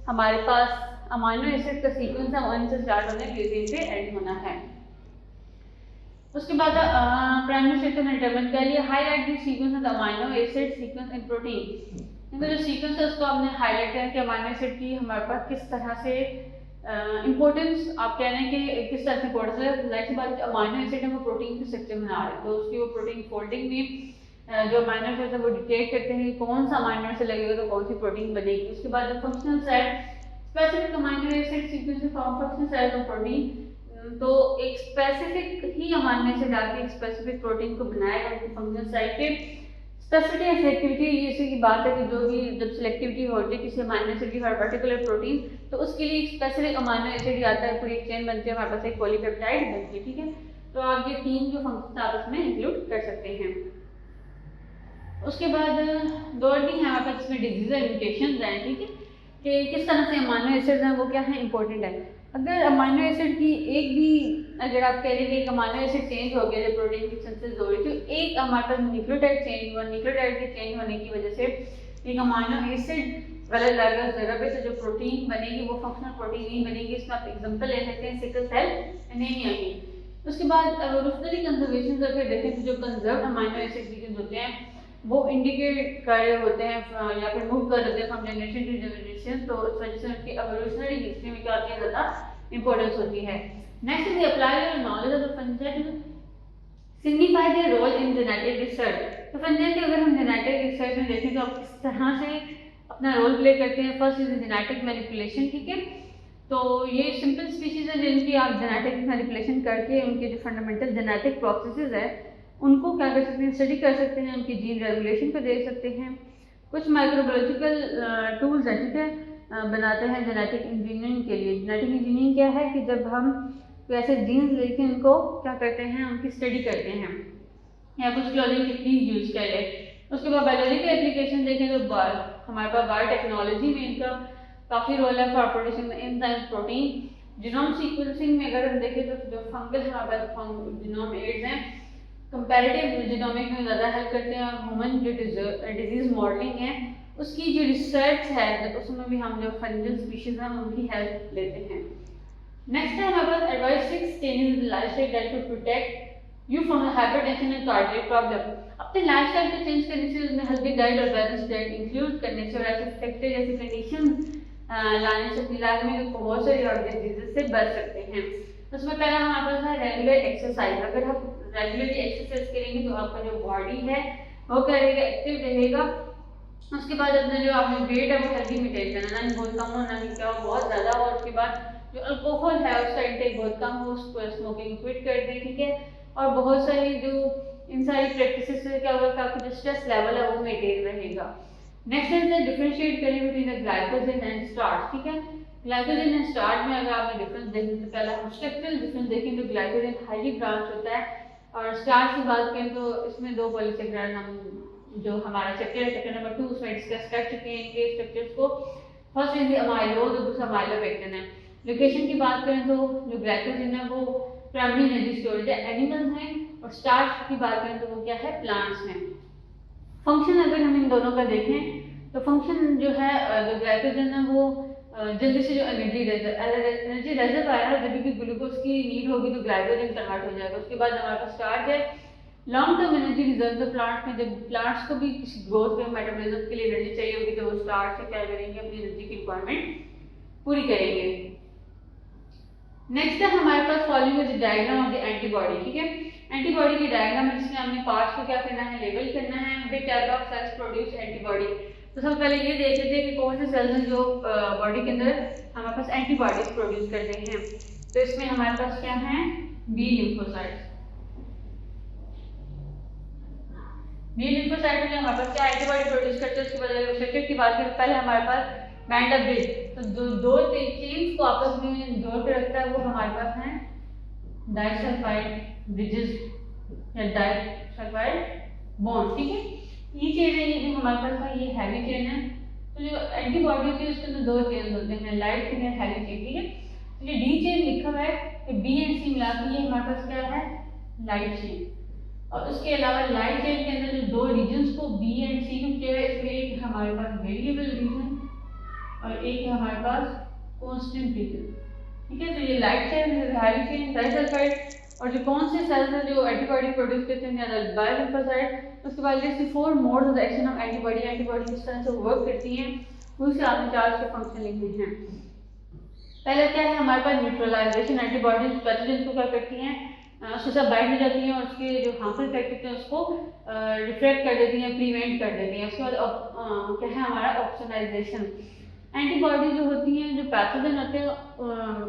हमारे पास अमाइनो एसिड का सीक्वेंस है वन से स्टार्ट होना है, ल्यूसीन से एंड होना है। उसके बाद प्राइमरी स्ट्रक्चर ने डिटरमाइन कर लिया, highlight the sequence of amino acid sequence in protein. इनका जो सीक्वेंस है उसको हमने हाईलाइट किया कि अमाइनो एसिड की हमारे पास किस तरह से इम्पोर्टेंस, आप कह रहे हैं कि किस तरह से इम्पोर्टेंस है। जाहिर सी बात है अमाइनो एसिड है वो प्रोटीन के स्ट्रक्चर बना रहे हैं, तो उसकी वो प्रोटीन फोल्डिंग में जो अमाइनो एसिड है वो डिटेक्ट करते हैं कि कौन सा अमाइनो एसिड लगेगा तो कौन सी प्रोटीन बनेगी। उसके बाद functional side, specific amino acid sequence form functional side of protein. तो एक स्पेसिफिक ही अमाइनो एसिड आके एक स्पेसिफिक प्रोटीन को बनाएगा उसकी फंक्शनल साइड पे। स्पेसिफिटी एंड सेलेक्टिविटी, ये इसी की बात है कि जो भी जब सेलेक्टिविटी होती है किसी अमाइनो एसिड की फॉर पर्टिकुलर प्रोटीन तो उसके लिए एक स्पेसिफिक अमाइनो एसिड ही आता है, पूरी एक चेन बनती है, हमारे पास एक पॉलीपेप्टाइड बनती है, ठीक है। तो आप ये 3 जो फंक्शन आप इसमें इंक्लूड कर सकते हैं। उसके बाद दौड़नी है हमारे पास इसमें डिजीज और म्यूटेशंस हैं, ठीक है, कि किस तरह से अमाइनो एसिड हैं वो क्या है, इंपॉर्टेंट है। अगर अमाइनो एसिड की एक भी, अगर आप कह रहे हैं कि अमाइनो एसिड चेंज हो गया जब प्रोटीन की सिंथेसिस हो रही तो एक हमारे पास न्यूक्लियोटाइड चेंज हुआ, न्यूक्लियोटाइड के चेंज होने की वजह से एक अमाइनो एसिड गलत लग गया उस जगह पे, तो जो प्रोटीन बनेगी वो फंक्शनल प्रोटीन नहीं बनेगी। इसमें आप एग्जांपल ले सकते हैं सिकल सेल एनीमिया की। उसके बाद एवोल्यूशनरी कंजर्वेशन अगर देखें तो जो कंजर्व्ड अमाइनो एसिड सीक्वेंस होते हैं वो इंडिकेट कर रहे होते हैं या फिर मूव कर देते हैं फ्रॉम जनरेशन टू जनरेशन, तो इस वजह से उनकी एवोल्यूशनरी हिस्ट्री में क्या होती है, ज़्यादा इंपॉर्टेंस होती है। Next is apply your knowledge of the fungi signify their role in genetic research. तो फंजन के अगर हम जेनेटिक रिसर्च में देखें तो आप किस तरह से अपना रोल प्ले करते हैं। फर्स्ट इज जेनेटिक मैनिपुलेशन, ठीक है। तो ये सिंपल स्पीशीज है जिनकी आप जेनेटिक मैनिपुलेशन करके उनके जो फंडामेंटल जेनेटिक प्रोसेसेस है उनको क्या कर सकते हैं, स्टडी कर सकते हैं, उनकी जीन रेगुलेशन को देख सकते हैं। कुछ माइक्रोबायोलॉजिकल टूल्स हैं, ठीक है, बनाते हैं जेनेटिक इंजीनियरिंग के लिए। जेनेटिक इंजीनियरिंग क्या है कि जब हम ऐसे जीन्स लेके उनको क्या करते हैं, उनकी स्टडी करते हैं या कुछ क्लोनिंग टेक्निक यूज कर ले। उसके बाद बायोलॉजिकल एप्लीकेशन देखें तो हमारे पास बायोटेक्नोलॉजी में इनका काफ़ी रोल है for producing enzymes protein. Genome sequencing में अगर हम देखें तो जो फंगल हमारे पास जीनोम एड्स हैं कंपैरेटिव जीनोमिक में ज़्यादा हेल्प करते हैं। और ह्यूमन जो डिजीज़ मॉडलिंग है उसकी जो रिसर्च है उसमें भी हम जो फंजल स्पीशीज हैं उनकी हेल्प लेते हैं। नेक्स्ट है हमारे पास advise 6 changes in lifestyle that will protect you from the hypertension and cardiac problem. अपने लाइफस्टाइल को चेंज करने से उसमें हेल्दी डाइट और बैलेंस डाइट इंक्लूड करने से और ऐसे फैक्टर जैसे कंडीशन लाने से अपनी लाइफ में बहुत सारी और डिजीजेस से बच सकते हैं। उसमें पहला हमारे पास है रेगुलर एक्सरसाइज। अगर हम रेगुलरली एक्सरसाइज करेंगे तो आपका जो बॉडी है वो क्या रहेगा, एक्टिव रहेगा। उसके बाद अपना जो आपने वेट है वो हेल्दी मेंटेन करना, ना ही बहुत कम हो ना ही क्या बहुत ज़्यादा हो। उसके बाद जो अल्कोहल है उसका इंटेक बहुत कम हो, स्मोकिंग क्विट कर दें, ठीक है। और बहुत सारी जो इन सारी प्रैक्टिसेस से क्या होगा कि आपका जो स्ट्रेस लेवल है वो मेंटेन रहेगा। नेक्स्ट है डिफरेंशिएट करें between the glycogen and starch, ठीक है। ग्लाइकोजन एंड स्टार्च में अगर आपने डिफरेंस देखें तो पहला हम स्ट्रक्चरल डिफरेंस देखें तो ग्लाइकोजन हाईली ब्रांच होता है, और स्टार्च की बात करें तो इसमें दो पॉलीसेकेराइड हम जो हमारा चैप्टर है चैप्टर नंबर 2 उसमें डिस्कस कर चुके हैं इनके स्ट्रक्चर्स को। फर्स्ट इज अमाइलोज और दूसरा माइलोपेक्टिन है। लोकेशन की बात करें तो जो ग्लाइकोजन है वो प्राइमरी एनर्जी स्टोरेज है, एनिमल्स हैं, और स्टार्च की बात करें तो वो क्या है, प्लांट्स हैं। फंक्शन अगर हम इन दोनों का देखें तो फंक्शन जो है जो ग्लाइकोजन है वो जल्दी से जो एनर्जी रिजर्वायर है, जब भी ग्लूकोज की नीड होगी तो ग्लाइकोजन कन्वर्ट हो जाएगा। उसके बाद हमारे पास स्टार्च है, long term energy reserve plants में, जब प्लांट्स को भी किसी ग्रोथ में मेटाबॉलिज्म के लिए एनर्जी चाहिए होगी तो वो स्टार्च से क्या करेंगे, अपनी एनर्जी की रिक्वायरमेंट पूरी करेंगे। नेक्स्ट है हमारे पास following the diagram of the antibody, ठीक है। एंटीबॉडी की डायग्राम है जिसमें हमने पार्ट्स को क्या करना है, लेबल करना है, which type of sales produce antibody. तो सबसे पहले ये देख लेते हैं कि कौन से सेल्स हैं जो बॉडी के अंदर हमारे पास एंटीबॉडीज प्रोड्यूस करते हैं। तो इसमें हमारे पास क्या है, बी लिम्फोसाइट्स। बी लिम्फोसाइट में हमारे पास क्या एंटीबॉडी प्रोड्यूस करते हैं, उसके बाद स्ट्रक्चर की बात करें पहले हमारे पास बैंड ऑफ ब्रिज, तो जो दो चेन्स को आपस में जोड़ के रखता है वो हमारे पास है डाइसल्फाइड ब्रिजेस या डाइसल्फाइड बॉन्ड, ठीक है। ये चेन है, ये जो हमारे पास है ये हैवी चेन है। तो जो एंटीबॉडी होती है उसके अंदर दो चेन होते हैं, लाइट चेन और हैवी चेन, ठीक है। तो ये डी चेन लिखा हुआ है कि बी एंड सी मिला के ये हमारे पास क्या है, लाइट चेन। और उसके अलावा लाइट चेन के अंदर जो दो रीजन्स को बी एंड सी किया है, इसमें एक हमारे पास वेरिएबल रीजन और एक है हमारे पास कांस्टेंट रीजन, ठीक है। तो ये light chain, heavy chain, disulphide, और जो कौन से सेल्स हैं जो एंटीबॉडी प्रोड्यूस करते हैं, बायोलिम्फोसाइट। उसके बाद जैसे 4 modes of the action of antibody, antibody किस तरह से वर्क करती हैं उनसे आपने 4 के फंक्शन लिखने हैं। पहला क्या है हमारे पास न्यूट्रलाइजेशन, एंटीबॉडीज पैथोजन को क्या करती हैं, उसके साथ बाइंड हो जाती हैं और उसके जो हार्मफुल इफेक्ट होते हैं उसको रिफ्रैक्ट कर देती हैं, प्रिवेंट कर देती हैं। उसके बाद क्या है हमारा ऑक्सीडाइजेशन, एंटीबॉडी जो होती हैं जो पैथोजन होते हैं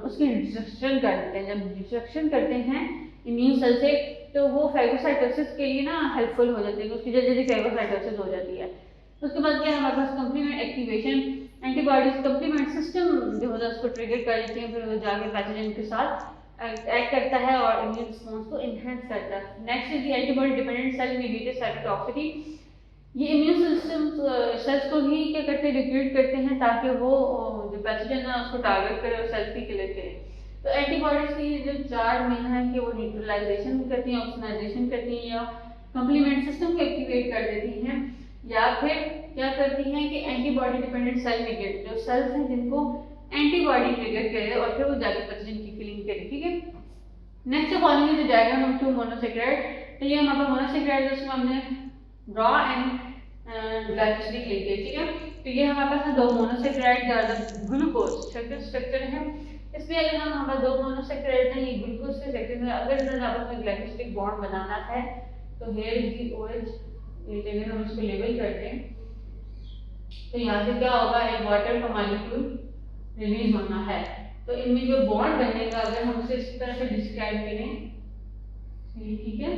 उसकी डिस्ट्रक्शन कर देते हैं। जब डिस्ट्रक्शन करते हैं इम्यून सेल से तो वो फैगोसाइटोसिस के लिए ना हेल्पफुल हो जाती है, उसकी जल्दी फैगोसाइटोसिस हो जाती है। उसके बाद क्या हमारे पास complement activation, antibodies complement system जो होता है उसको ट्रिगर कर देती हैं, फिर वो जाके पैथोजन के साथ एक्ट करता है और इम्यून रिस्पॉन्स को इनहेंस करता है। Next is the antibody dependent cell mediated cytotoxicity, ये इम्यून सिस्टम सेल्स को ही क्या करते हैं, रिक्रूट करते हैं ताकि वो जो पैथोजन है उसको टारगेट करे और सेल्स की किलर करे। तो एंटीबॉडीज की जो 4 मेन है कि वो न्यूट्रलाइजेशन करती हैं, ऑक्सीडाइजेशन करती हैं, या कंप्लीमेंट सिस्टम को एक्टिवेट कर देती हैं, या फिर क्या करती हैं कि एंटीबॉडी डिपेंडेंट सेल मीडिएटेड जो सेल्स हैं जिनको एंटीबॉडी ट्रिगर करे और फिर वो जाके पैथोजन की किलिंग करे, ठीक है। Next following is the diagram of 2 monosaccharide. तो ये हमारा मोनोसैकेराइड जिसमें हमने रॉ एंड ग्लाइकोसिडिक लिखे, ठीक है। तो ये हमारे पास 2 मोनोसैकेराइड ग्लूकोज स्ट्रक्चर है। इसमें अगर हम हमारे 2 मोनोसैकेराइड हैं, ये ग्लूकोज के स्ट्रक्चर में अगर इधर आपस में ग्लाइकोसिडिक बॉन्ड बनाना है तो हियर इज द OH, ये हम इसको लेबल करते हैं। तो यहाँ से क्या होगा, एक वाटर का मॉलिक्यूल रिलीज होना है। तो इनमें जो बॉन्ड बनेगा अगर हम उसे इस तरह से डिस्क्राइब करें, ठीक है,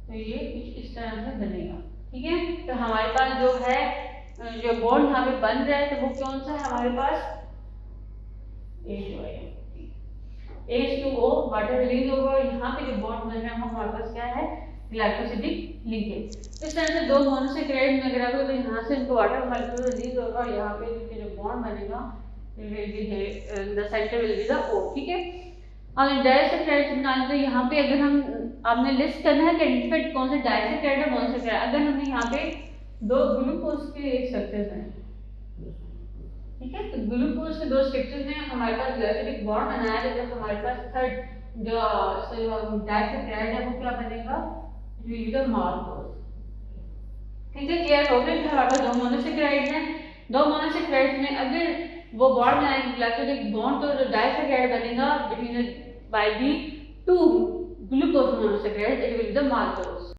तो ये कुछ इस तरह से बनेगा, ठीक है। तो हमारे पास जो है जो बॉन्ड यहाँ पे बन रहा है तो वो कौन सा है हमारे पास, H2O वाटर रिलीज होगा और यहाँ पे जो बॉन्ड बन रहा है वो हमारे पास क्या है, ग्लाइकोसिडिक लिंकेज। इस तरह से 2 मोनोसैकेराइड में अगर आप तो यहाँ से इनको वाटर मॉलिक्यूल रिलीज होगा और यहाँ पे जो बॉन्ड बनेगा the centre will be the O, ठीक है। और डाइसैकेराइड बनाने तो यहाँ पे अगर हम आपने लिस्ट करना है कि आइडेंटिफाइड कौन से डाइसैकेराइड और मोनोसैकेराइड। अगर हमने यहाँ पे 2 ग्लूकोज के स्ट्रक्चर्स हैं, ठीक है, तो ग्लूकोज के 2 स्ट्रक्चर्स हैं, हमारे पास ग्लाइकोसिडिक बॉन्ड बनाया है, तो हमारे पास थर्ड जो डाइसैकेराइड है वो क्या बनेगा, विल बी द माल्टोज, ठीक है। क्लियर हो गया कि हमारे पास 2 मोनोसैकेराइड हैं, 2 मोनोसैकेराइड में अगर वो बॉन्ड बनाएंगे ग्लाइकोसिडिक बॉन्ड तो डाइसैकेराइड बनेगा between by the 2 glucose monosaccharide, it will be the maltose.